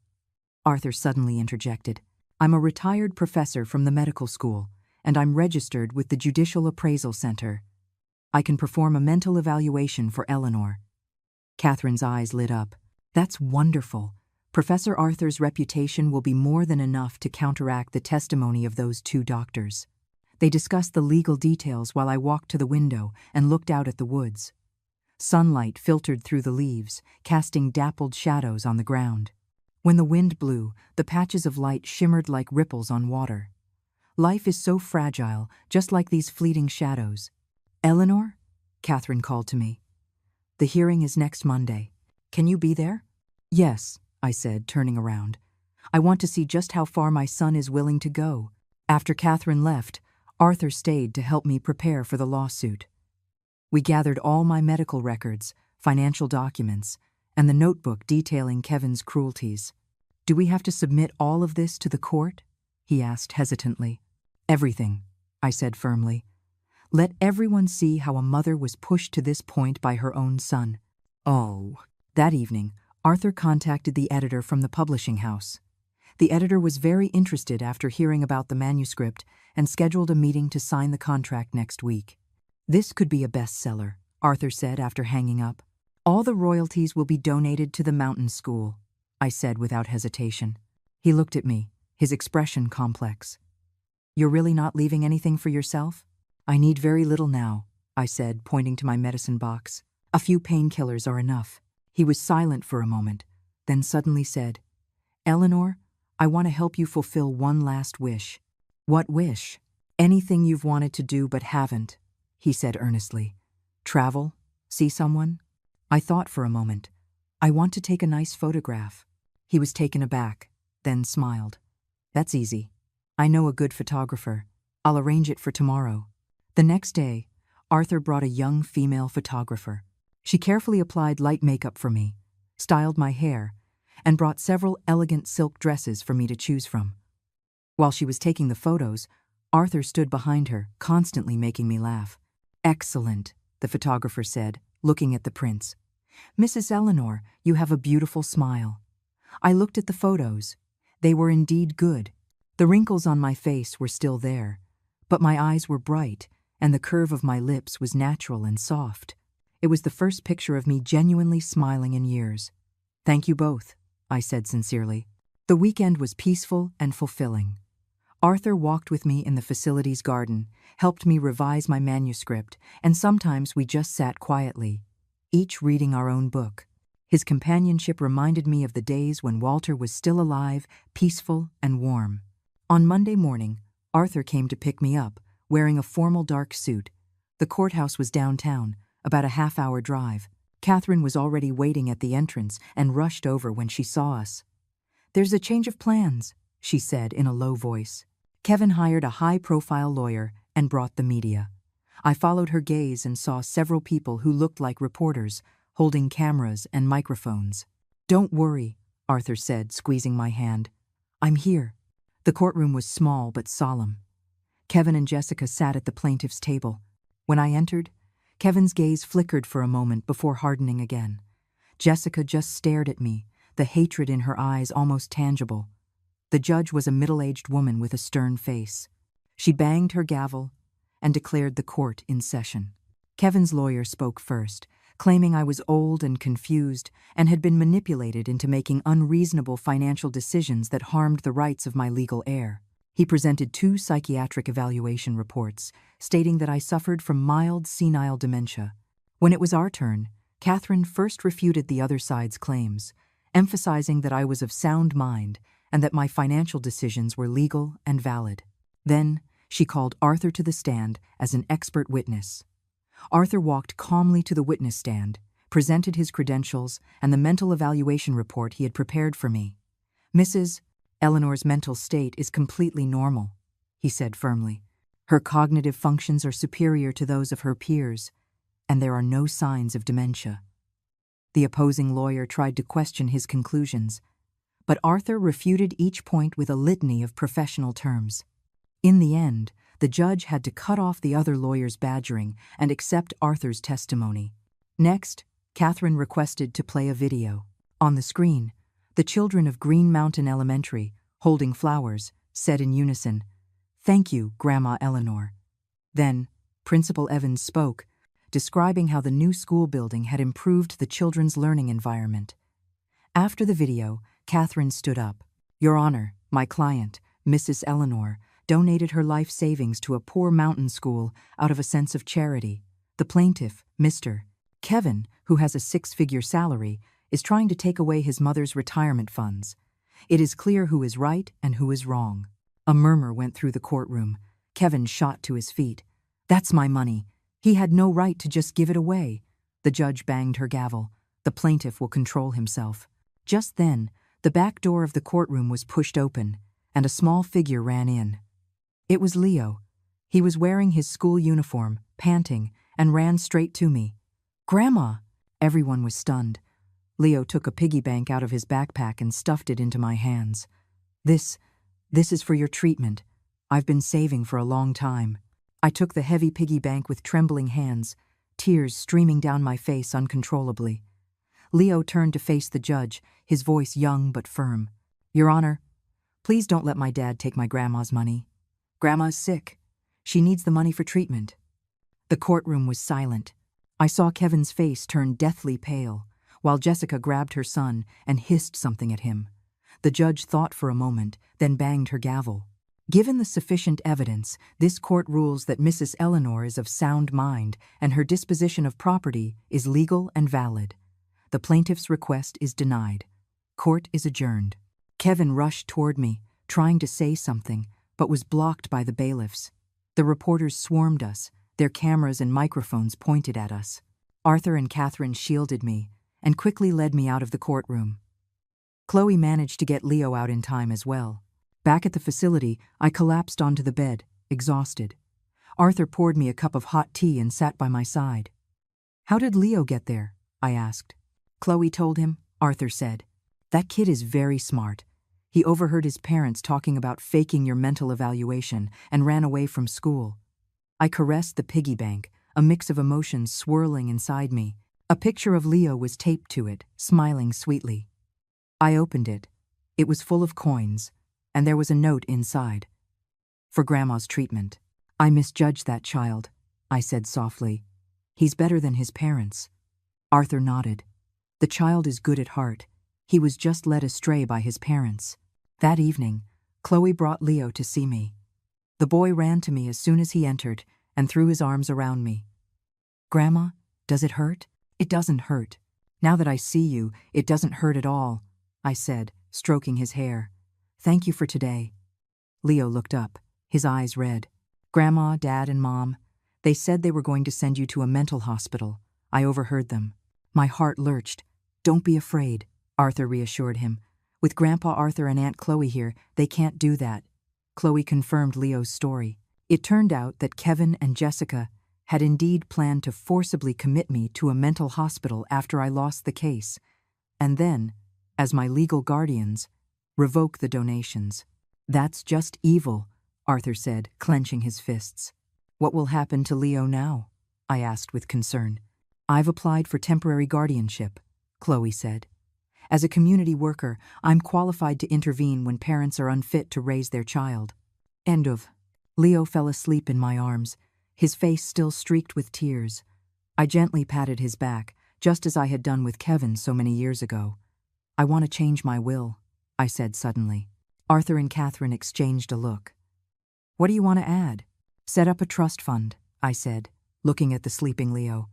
Arthur suddenly interjected. "I'm a retired professor from the medical school, and I'm registered with the Judicial Appraisal Center. I can perform a mental evaluation for Eleanor." Catherine's eyes lit up. "That's wonderful. Professor Arthur's reputation will be more than enough to counteract the testimony of those 2 doctors." They discussed the legal details while I walked to the window and looked out at the woods. Sunlight filtered through the leaves, casting dappled shadows on the ground. When the wind blew, the patches of light shimmered like ripples on water. Life is so fragile, just like these fleeting shadows. "Eleanor?" Catherine called to me. "The hearing is next Monday. Can you be there?" "Yes," I said, turning around. "I want to see just how far my son is willing to go." After Catherine left, Arthur stayed to help me prepare for the lawsuit. We gathered all my medical records, financial documents, and the notebook detailing Kevin's cruelties. "Do we have to submit all of this to the court?" he asked hesitantly. "Everything," I said firmly. "Let everyone see how a mother was pushed to this point by her own son." Oh. That evening, Arthur contacted the editor from the publishing house. The editor was very interested after hearing about the manuscript and scheduled a meeting to sign the contract next week. "This could be a bestseller," Arthur said after hanging up. "All the royalties will be donated to the mountain school," I said without hesitation. He looked at me, his expression complex. "You're really not leaving anything for yourself?" "I need very little now," I said, pointing to my medicine box. "A few painkillers are enough." He was silent for a moment, then suddenly said, "Eleanor, I want to help you fulfill one last wish." "What wish?" "Anything you've wanted to do but haven't," he said earnestly. "Travel? See someone?" I thought for a moment. "I want to take a nice photograph." He was taken aback, then smiled. "That's easy. I know a good photographer. I'll arrange it for tomorrow." The next day, Arthur brought a young female photographer. She carefully applied light makeup for me, styled my hair, and brought several elegant silk dresses for me to choose from. While she was taking the photos, Arthur stood behind her, constantly making me laugh. "Excellent," the photographer said, looking at the prints. "Mrs. Eleanor, you have a beautiful smile." I looked at the photos. They were indeed good. The wrinkles on my face were still there, but my eyes were bright, and the curve of my lips was natural and soft. It was the first picture of me genuinely smiling in years. "Thank you both," I said sincerely. The weekend was peaceful and fulfilling. Arthur walked with me in the facility's garden, helped me revise my manuscript, and sometimes we just sat quietly, each reading our own book. His companionship reminded me of the days when Walter was still alive, peaceful, and warm. On Monday morning, Arthur came to pick me up, wearing a formal dark suit. The courthouse was downtown, about a half-hour drive. Catherine was already waiting at the entrance and rushed over when she saw us. "There's a change of plans," she said in a low voice. Kevin hired a high-profile lawyer and brought the media. I followed her gaze and saw several people who looked like reporters, holding cameras and microphones. "Don't worry," Arthur said, squeezing my hand. "I'm here." The courtroom was small but solemn. Kevin and Jessica sat at the plaintiff's table. When I entered, Kevin's gaze flickered for a moment before hardening again. Jessica just stared at me, the hatred in her eyes almost tangible. The judge was a middle-aged woman with a stern face. She banged her gavel and declared the court in session. Kevin's lawyer spoke first, claiming I was old and confused and had been manipulated into making unreasonable financial decisions that harmed the rights of my legal heir. He presented 2 psychiatric evaluation reports, stating that I suffered from mild senile dementia. When it was our turn, Catherine first refuted the other side's claims, emphasizing that I was of sound mind and that my financial decisions were legal and valid. Then, She called Arthur to the stand as an expert witness. Arthur walked calmly to the witness stand, presented his credentials and the mental evaluation report he had prepared for me. "Mrs. Eleanor's mental state is completely normal," he said firmly. "Her cognitive functions are superior to those of her peers, and there are no signs of dementia." The opposing lawyer tried to question his conclusions, but Arthur refuted each point with a litany of professional terms. In the end, the judge had to cut off the other lawyer's badgering and accept Arthur's testimony. Next, Catherine requested to play a video. On the screen, the children of Green Mountain Elementary, holding flowers, said in unison, "Thank you, Grandma Eleanor." Then, Principal Evans spoke, describing how the new school building had improved the children's learning environment. After the video, Catherine stood up. "Your Honor, my client, Mrs. Eleanor, donated her life savings to a poor mountain school out of a sense of charity. The plaintiff, Mr. Kevin, who has a 6-figure salary, is trying to take away his mother's retirement funds. It is clear who is right and who is wrong." A murmur went through the courtroom. Kevin shot to his feet. "That's my money. He had no right to just give it away." The judge banged her gavel. "The plaintiff will control himself." Just then, the back door of the courtroom was pushed open, and a small figure ran in. It was Leo. He was wearing his school uniform, panting, and ran straight to me. "Grandma!" Everyone was stunned. Leo took a piggy bank out of his backpack and stuffed it into my hands. This is for your treatment. I've been saving for a long time." I took the heavy piggy bank with trembling hands, tears streaming down my face uncontrollably. Leo turned to face the judge, his voice young but firm. "Your Honor, please don't let my dad take my grandma's money. Grandma's sick. She needs the money for treatment." The courtroom was silent. I saw Kevin's face turn deathly pale, while Jessica grabbed her son and hissed something at him. The judge thought for a moment, then banged her gavel. "Given the sufficient evidence, this court rules that Mrs. Eleanor is of sound mind and her disposition of property is legal and valid. The plaintiff's request is denied. Court is adjourned." Kevin rushed toward me, trying to say something, but was blocked by the bailiffs. The reporters swarmed us, their cameras and microphones pointed at us. Arthur and Catherine shielded me and quickly led me out of the courtroom. Chloe managed to get Leo out in time as well. Back at the facility, I collapsed onto the bed, exhausted. Arthur poured me a cup of hot tea and sat by my side. "How did Leo get there?" I asked. "Chloe told him," Arthur said. "That kid is very smart. He overheard his parents talking about faking your mental evaluation and ran away from school." I caressed the piggy bank, a mix of emotions swirling inside me. A picture of Leo was taped to it, smiling sweetly. I opened it. It was full of coins, and there was a note inside. "For Grandma's treatment." "I misjudged that child," I said softly. "He's better than his parents." Arthur nodded. "The child is good at heart. He was just led astray by his parents." That evening, Chloe brought Leo to see me. The boy ran to me as soon as he entered and threw his arms around me. "Grandma, does it hurt?" "It doesn't hurt. Now that I see you, it doesn't hurt at all," I said, stroking his hair. "Thank you for today." Leo looked up, his eyes red. "Grandma, Dad, and Mom, they said they were going to send you to a mental hospital. I overheard them." My heart lurched. "Don't be afraid," Arthur reassured him. "With Grandpa Arthur and Aunt Chloe here, they can't do that." Chloe confirmed Leo's story. It turned out that Kevin and Jessica had indeed planned to forcibly commit me to a mental hospital after I lost the case, and then, as my legal guardians, revoke the donations. "That's just evil," Arthur said, clenching his fists. "What will happen to Leo now?" I asked with concern. "I've applied for temporary guardianship," Chloe said. "As a community worker, I'm qualified to intervene when parents are unfit to raise their child." End of. Leo fell asleep in my arms, his face still streaked with tears. I gently patted his back, just as I had done with Kevin so many years ago. "I want to change my will," I said suddenly. Arthur and Catherine exchanged a look. "What do you want to add?" "Set up a trust fund," I said, looking at the sleeping Leo.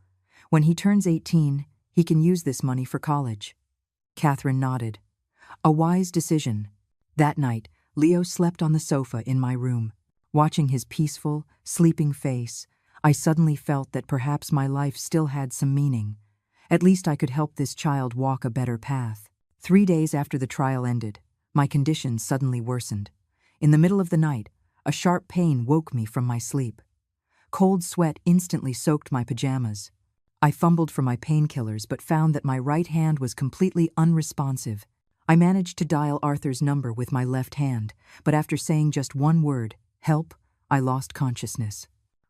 "When he turns 18, he can use this money for college." Catherine nodded. "A wise decision." That night, Leo slept on the sofa in my room. Watching his peaceful, sleeping face, I suddenly felt that perhaps my life still had some meaning. At least I could help this child walk a better path. 3 days after the trial ended, my condition suddenly worsened. In the middle of the night, a sharp pain woke me from my sleep. Cold sweat instantly soaked my pajamas. I fumbled for my painkillers but found that my right hand was completely unresponsive. I managed to dial Arthur's number with my left hand, but after saying just one word, "Help," I lost consciousness.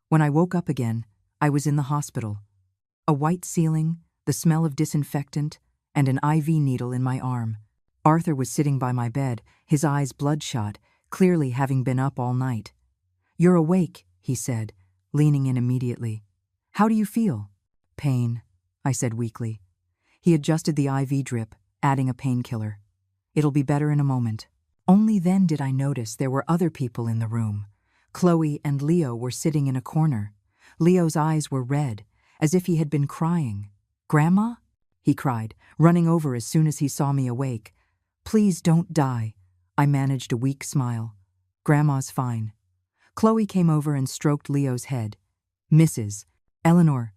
When I woke up again, I was in the hospital. A white ceiling, the smell of disinfectant, and an IV needle in my arm. Arthur was sitting by my bed, his eyes bloodshot, clearly having been up all night. "You're awake," he said, leaning in immediately. "How do you feel?" "Pain," I said weakly. He adjusted the IV drip, adding a painkiller. "It'll be better in a moment." Only then did I notice there were other people in the room. Chloe and Leo were sitting in a corner. Leo's eyes were red, as if he had been crying. "Grandma?" he cried, running over as soon as he saw me awake. "Please don't die." I managed a weak smile. "Grandma's fine." Chloe came over and stroked Leo's head. "Mrs. Eleanor,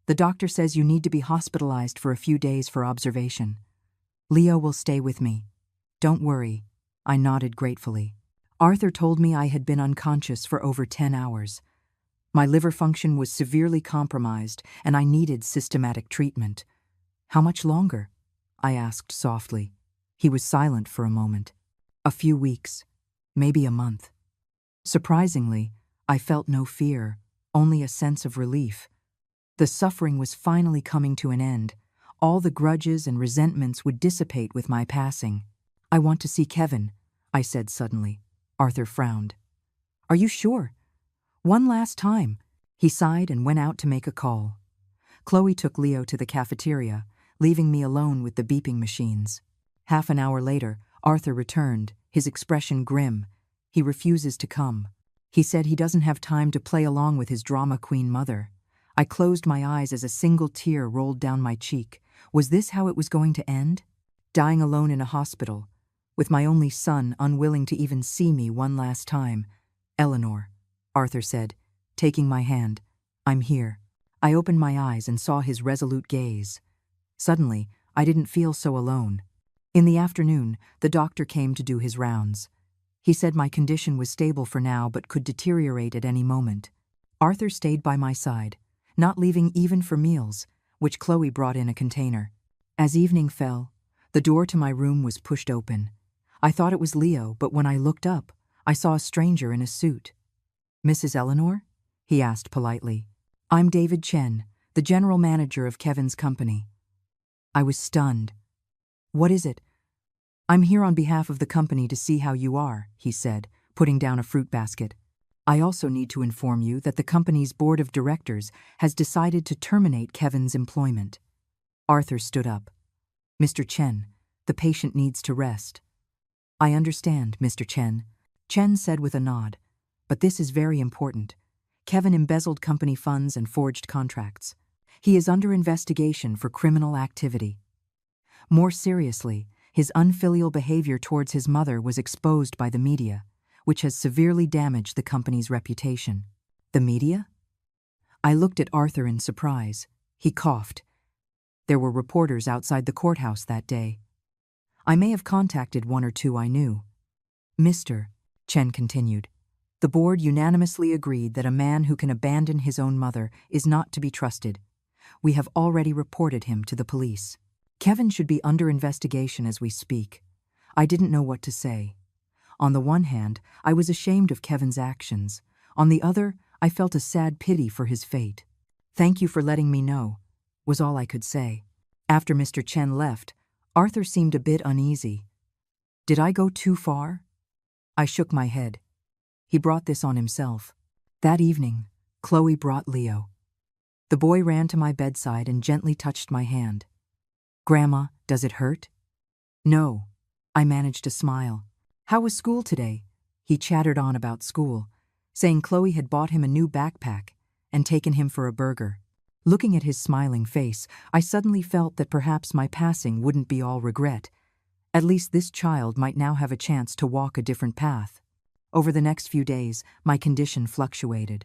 the doctor says you need to be hospitalized for a few days for observation. Leo will stay with me. Don't worry." I nodded gratefully. Arthur told me I had been unconscious for over 10 hours. My liver function was severely compromised, and I needed systematic treatment. "How much longer?" I asked softly. He was silent for a moment. "A few weeks, maybe a month." Surprisingly, I felt no fear, only a sense of relief. The suffering was finally coming to an end. All the grudges and resentments would dissipate with my passing. "I want to see Kevin," I said suddenly. Arthur frowned. "Are you sure?" "One last time." He sighed and went out to make a call. Chloe took Leo to the cafeteria, leaving me alone with the beeping machines. Half an hour later, Arthur returned, his expression grim. "He refuses to come. He said he doesn't have time to play along with his drama queen mother." I closed my eyes as a single tear rolled down my cheek. Was this how it was going to end? Dying alone in a hospital, with my only son unwilling to even see me one last time. "Eleanor," Arthur said, taking my hand. "I'm here." I opened my eyes and saw his resolute gaze. Suddenly, I didn't feel so alone. In the afternoon, the doctor came to do his rounds. He said my condition was stable for now but could deteriorate at any moment. Arthur stayed by my side, not leaving even for meals, which Chloe brought in a container. As evening fell, the door to my room was pushed open. I thought it was Leo, but when I looked up, I saw a stranger in a suit. "Mrs. Eleanor?" he asked politely. "I'm David Chen, the general manager of Kevin's company." I was stunned. "What is it?" "I'm here on behalf of the company to see how you are," he said, putting down a fruit basket. "I also need to inform you that the company's board of directors has decided to terminate Kevin's employment." Arthur stood up. "Mr. Chen, the patient needs to rest." "I understand, Mr. Chen," Chen said with a nod. "But this is very important. Kevin embezzled company funds and forged contracts. He is under investigation for criminal activity. More seriously, his unfilial behavior towards his mother was exposed by the media, which has severely damaged the company's reputation." "The media?" I looked at Arthur in surprise. He coughed. "There were reporters outside the courthouse that day. I may have contacted one or two I knew." "Mr. Chen continued, "The board unanimously agreed that a man who can abandon his own mother is not to be trusted. We have already reported him to the police. Kevin should be under investigation as we speak." I didn't know what to say. On the one hand, I was ashamed of Kevin's actions. On the other, I felt a sad pity for his fate. "Thank you for letting me know," was all I could say. After Mr. Chen left, Arthur seemed a bit uneasy. Did I go too far? I shook my head. He brought this on himself. That evening, Chloe brought Leo. The boy ran to my bedside and gently touched my hand. "Grandma, does it hurt?" "No." I managed to smile. "How was school today?" He chattered on about school, saying Chloe had bought him a new backpack and taken him for a burger. Looking at his smiling face, I suddenly felt that perhaps my passing wouldn't be all regret. At least this child might now have a chance to walk a different path. Over the next few days, my condition fluctuated.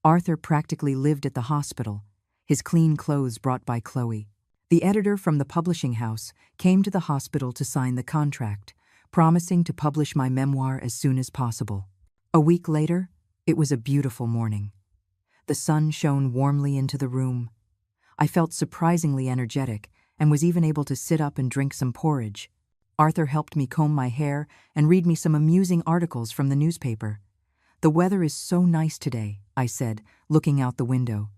Arthur practically lived at the hospital, his clean clothes brought by Chloe. The editor from the publishing house came to the hospital to sign the contract, promising to publish my memoir as soon as possible. A week later, it was a beautiful morning. The sun shone warmly into the room. I felt surprisingly energetic and was even able to sit up and drink some porridge. Arthur helped me comb my hair and read me some amusing articles from the newspaper. "The weather is so nice today," I said, looking out the window.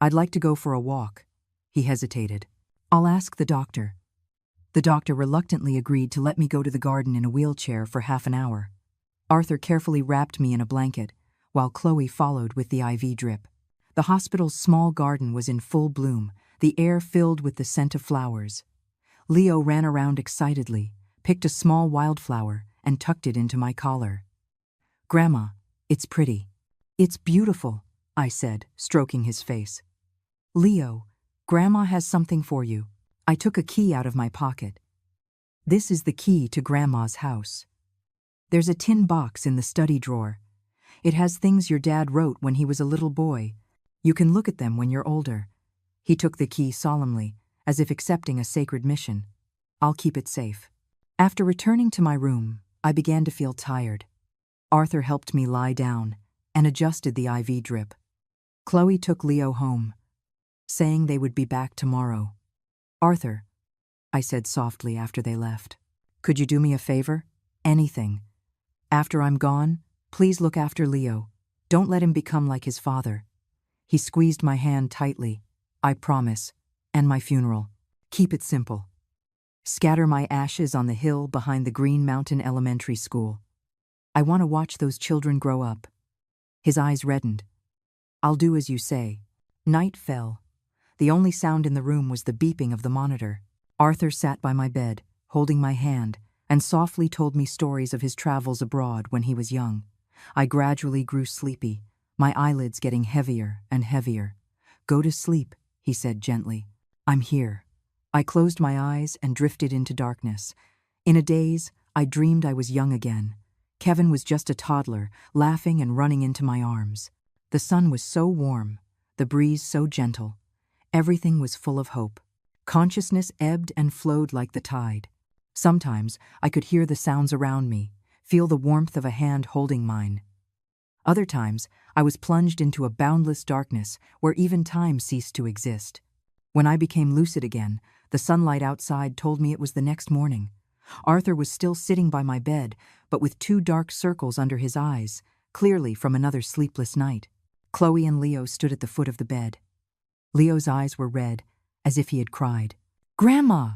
"I'd like to go for a walk." He hesitated. "I'll ask the doctor." The doctor reluctantly agreed to let me go to the garden in a wheelchair for half an hour. Arthur carefully wrapped me in a blanket, while Chloe followed with the IV drip. The hospital's small garden was in full bloom, the air filled with the scent of flowers. Leo ran around excitedly, picked a small wildflower, and tucked it into my collar. "Grandma, it's pretty." "It's beautiful," I said, stroking his face. "Leo, Grandma has something for you." I took a key out of my pocket. "This is the key to Grandma's house. There's a tin box in the study drawer. It has things your dad wrote when he was a little boy. You can look at them when you're older." He took the key solemnly, as if accepting a sacred mission. "I'll keep it safe." After returning to my room, I began to feel tired. Arthur helped me lie down and adjusted the IV drip. Chloe took Leo home, saying they would be back tomorrow. "Arthur," I said softly after they left, "could you do me a favor? Anything. After I'm gone, please look after Leo. Don't let him become like his father." He squeezed my hand tightly. "I promise. And my funeral. Keep it simple. Scatter my ashes on the hill behind the Green Mountain Elementary School. I want to watch those children grow up." His eyes reddened. "I'll do as you say." Night fell. The only sound in the room was the beeping of the monitor. Arthur sat by my bed, holding my hand, and softly told me stories of his travels abroad when he was young. I gradually grew sleepy, my eyelids getting heavier and heavier. "Go to sleep," he said gently. "I'm here." I closed my eyes and drifted into darkness. In a daze, I dreamed I was young again. Kevin was just a toddler, laughing and running into my arms. The sun was so warm, the breeze so gentle. Everything was full of hope. Consciousness ebbed and flowed like the tide. Sometimes I could hear the sounds around me, feel the warmth of a hand holding mine. Other times, I was plunged into a boundless darkness where even time ceased to exist. When I became lucid again, the sunlight outside told me it was the next morning. Arthur was still sitting by my bed, but with 2 dark circles under his eyes, clearly from another sleepless night. Chloe and Leo stood at the foot of the bed. Leo's eyes were red, as if he had cried. "Grandma!"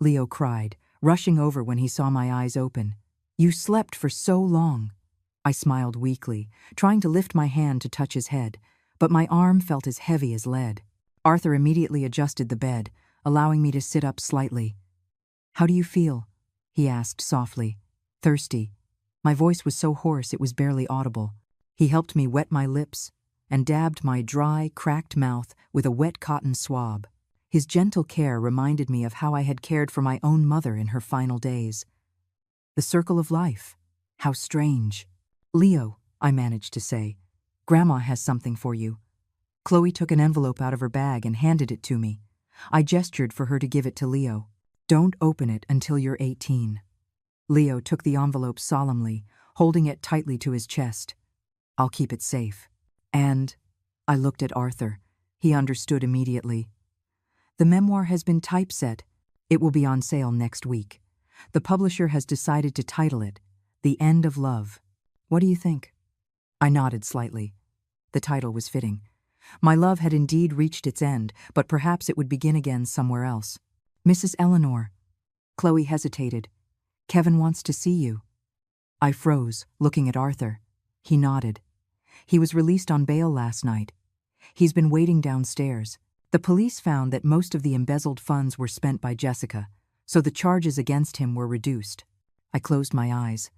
Leo cried, rushing over when he saw my eyes open. "You slept for so long." I smiled weakly, trying to lift my hand to touch his head, but my arm felt as heavy as lead. Arthur immediately adjusted the bed, allowing me to sit up slightly. "How do you feel?" he asked softly. "Thirsty." My voice was so hoarse it was barely audible. He helped me wet my lips and dabbed my dry, cracked mouth with a wet cotton swab. His gentle care reminded me of how I had cared for my own mother in her final days. The circle of life. How strange. "Leo," I managed to say, "Grandma has something for you." Chloe took an envelope out of her bag and handed it to me. I gestured for her to give it to Leo. "Don't open it until you're 18. Leo took the envelope solemnly, holding it tightly to his chest. "I'll keep it safe." And I looked at Arthur. He understood immediately. "The memoir has been typeset. It will be on sale next week. The publisher has decided to title it The End of Love. What do you think?" I nodded slightly. The title was fitting. My love had indeed reached its end, but perhaps it would begin again somewhere else. "Mrs. Eleanor." Chloe hesitated. "Kevin wants to see you." I froze, looking at Arthur. He nodded. "He was released on bail last night. He's been waiting downstairs. The police found that most of the embezzled funds were spent by Jessica, so the charges against him were reduced." I closed my eyes.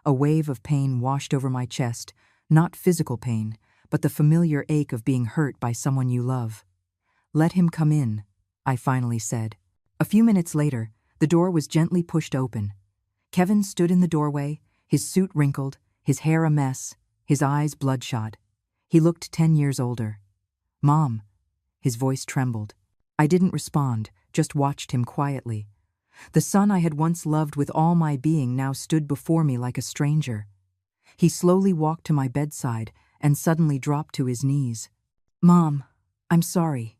A wave of pain washed over my chest, not physical pain, but the familiar ache of being hurt by someone you love. "Let him come in," I finally said. A few minutes later, the door was gently pushed open. Kevin stood in the doorway, his suit wrinkled, his hair a mess, his eyes bloodshot. He looked 10 years older. "Mom." His voice trembled. I didn't respond, just watched him quietly. The son I had once loved with all my being now stood before me like a stranger. He slowly walked to my bedside and suddenly dropped to his knees. "Mom, I'm sorry."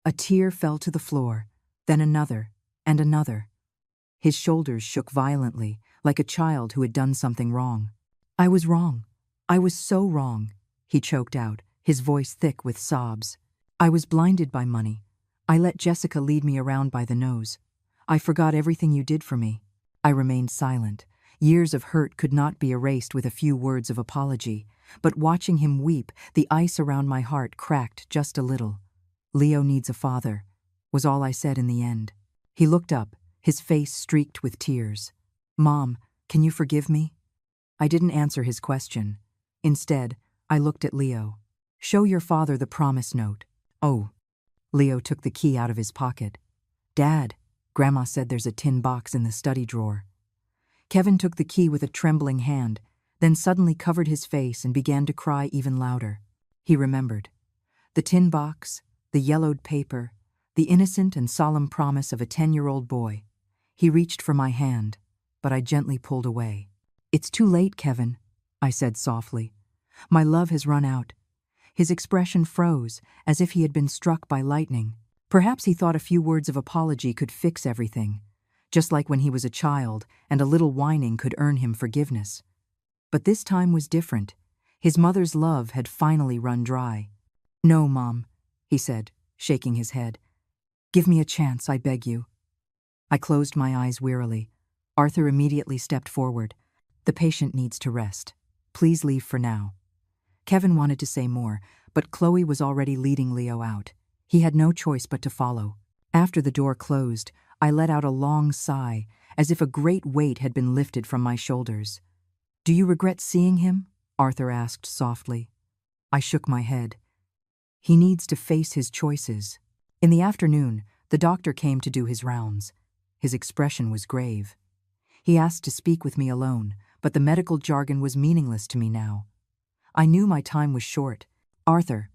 A tear fell to the floor, then another, and another. His shoulders shook violently, like a child who had done something wrong. "I was wrong. I was so wrong," he choked out, his voice thick with sobs. "I was blinded by money. I let Jessica lead me around by the nose. I forgot everything you did for me." I remained silent. Years of hurt could not be erased with a few words of apology, but watching him weep, the ice around my heart cracked just a little. "Leo needs a father," was all I said in the end. He looked up, his face streaked with tears. "Mom, can you forgive me?" I didn't answer his question. Instead, I looked at Leo. "Show your father the promise note." "Oh." Leo took the key out of his pocket. "Dad, Grandma said there's a tin box in the study drawer." Kevin took the key with a trembling hand, then suddenly covered his face and began to cry even louder. He remembered. The tin box, the yellowed paper, the innocent and solemn promise of a 10-year-old boy. He reached for my hand, but I gently pulled away. "It's too late, Kevin," I said softly. "My love has run out." His expression froze, as if he had been struck by lightning. Perhaps he thought a few words of apology could fix everything, just like when he was a child and a little whining could earn him forgiveness. But this time was different. His mother's love had finally run dry. "No, Mom," he said, shaking his head. "Give me a chance, I beg you." I closed my eyes wearily. Arthur immediately stepped forward. "The patient needs to rest. Please leave for now." Kevin wanted to say more, but Chloe was already leading Leo out. He had no choice but to follow. After the door closed, I let out a long sigh, as if a great weight had been lifted from my shoulders. "Do you regret seeing him?" Arthur asked softly. I shook my head. "He needs to face his choices." In the afternoon, the doctor came to do his rounds. His expression was grave. He asked to speak with me alone, but the medical jargon was meaningless to me now. I knew my time was short. "Arthur,"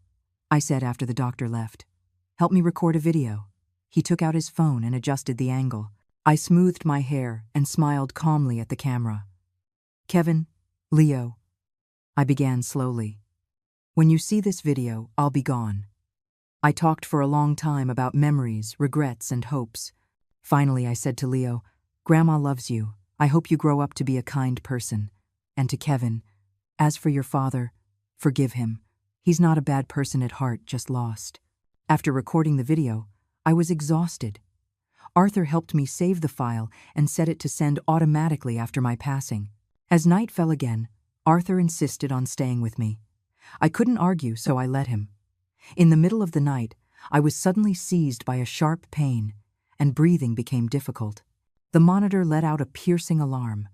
I said after the doctor left, "help me record a video." He took out his phone and adjusted the angle. I smoothed my hair and smiled calmly at the camera. "Kevin, Leo," I began slowly. "When you see this video, I'll be gone." I talked for a long time about memories, regrets, and hopes. Finally, I said to Leo, "Grandma loves you. I hope you grow up to be a kind person." And to Kevin, "As for your father, forgive him. He's not a bad person at heart, just lost." After recording the video, I was exhausted. Arthur helped me save the file and set it to send automatically after my passing. As night fell again, Arthur insisted on staying with me. I couldn't argue, so I let him. In the middle of the night, I was suddenly seized by a sharp pain, and breathing became difficult. The monitor let out a piercing alarm.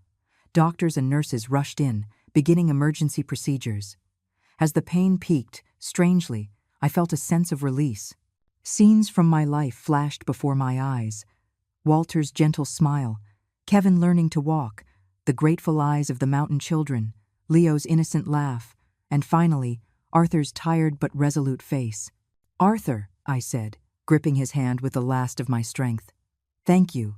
Doctors and nurses rushed in, beginning emergency procedures. As the pain peaked, strangely, I felt a sense of release. Scenes from my life flashed before my eyes. Walter's gentle smile, Kevin learning to walk, the grateful eyes of the mountain children, Leo's innocent laugh, and finally, Arthur's tired but resolute face. "Arthur," I said, gripping his hand with the last of my strength. "Thank you."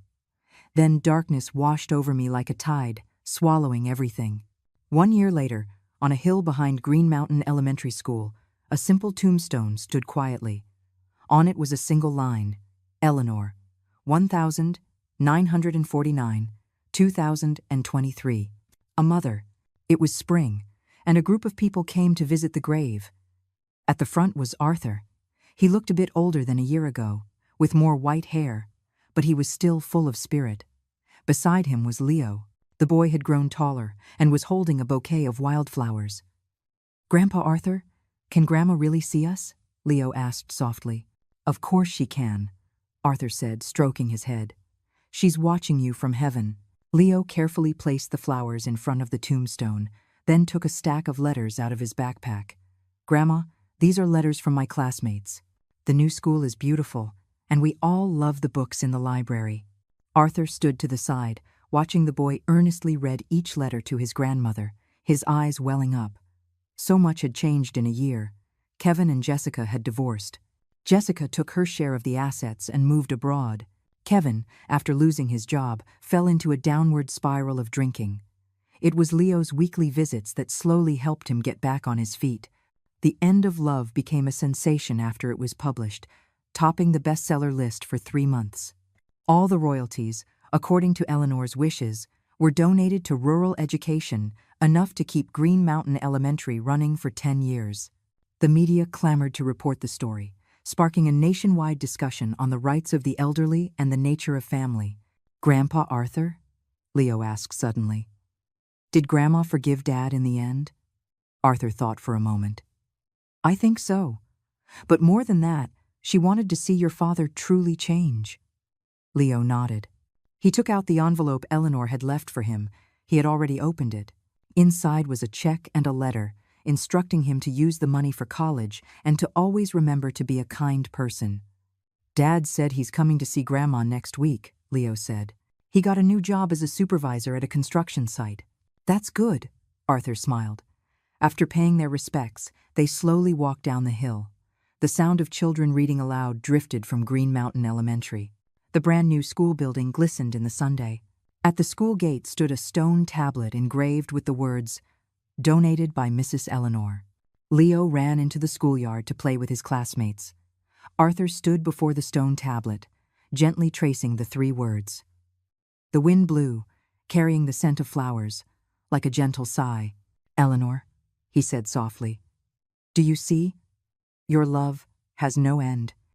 Then darkness washed over me like a tide, swallowing everything. 1 year later, on a hill behind Green Mountain Elementary School, a simple tombstone stood quietly. On it was a single line, Eleanor, 1949, 2023. A mother. It was spring, and a group of people came to visit the grave. At the front was Arthur. He looked a bit older than a year ago, with more white hair, but he was still full of spirit. Beside him was Leo. The boy had grown taller and was holding a bouquet of wildflowers. "Grandpa Arthur, can Grandma really see us?" Leo asked softly. "Of course she can," Arthur said, stroking his head. "She's watching you from heaven." Leo carefully placed the flowers in front of the tombstone, then took a stack of letters out of his backpack. "Grandma, these are letters from my classmates. The new school is beautiful, and we all love the books in the library." Arthur stood to the side, watching the boy earnestly read each letter to his grandmother, his eyes welling up. So much had changed in a year. Kevin and Jessica had divorced. Jessica took her share of the assets and moved abroad. Kevin, after losing his job, fell into a downward spiral of drinking. It was Leo's weekly visits that slowly helped him get back on his feet. The End of Love became a sensation after it was published, topping the bestseller list for 3 months. All the royalties, according to Eleanor's wishes, were donated to rural education, enough to keep Green Mountain Elementary running for 10 years. The media clamored to report the story, sparking a nationwide discussion on the rights of the elderly and the nature of family. "Grandpa Arthur?" Leo asked suddenly. "Did Grandma forgive Dad in the end?" Arthur thought for a moment. "I think so. But more than that, she wanted to see your father truly change." Leo nodded. He took out the envelope Eleanor had left for him. He had already opened it. Inside was a check and a letter, instructing him to use the money for college and to always remember to be a kind person. "Dad said he's coming to see Grandma next week," Leo said. "He got a new job as a supervisor at a construction site." "That's good," Arthur smiled. After paying their respects, they slowly walked down the hill. The sound of children reading aloud drifted from Green Mountain Elementary. The brand new school building glistened in the sunday. At the school gate stood a stone tablet engraved with the words, "Donated by Mrs. Eleanor." Leo ran into the schoolyard to play with his classmates. Arthur stood before the stone tablet, gently tracing the 3 words. The wind blew, carrying the scent of flowers, like a gentle sigh. "Eleanor," he said softly, "do you see? Your love has no end."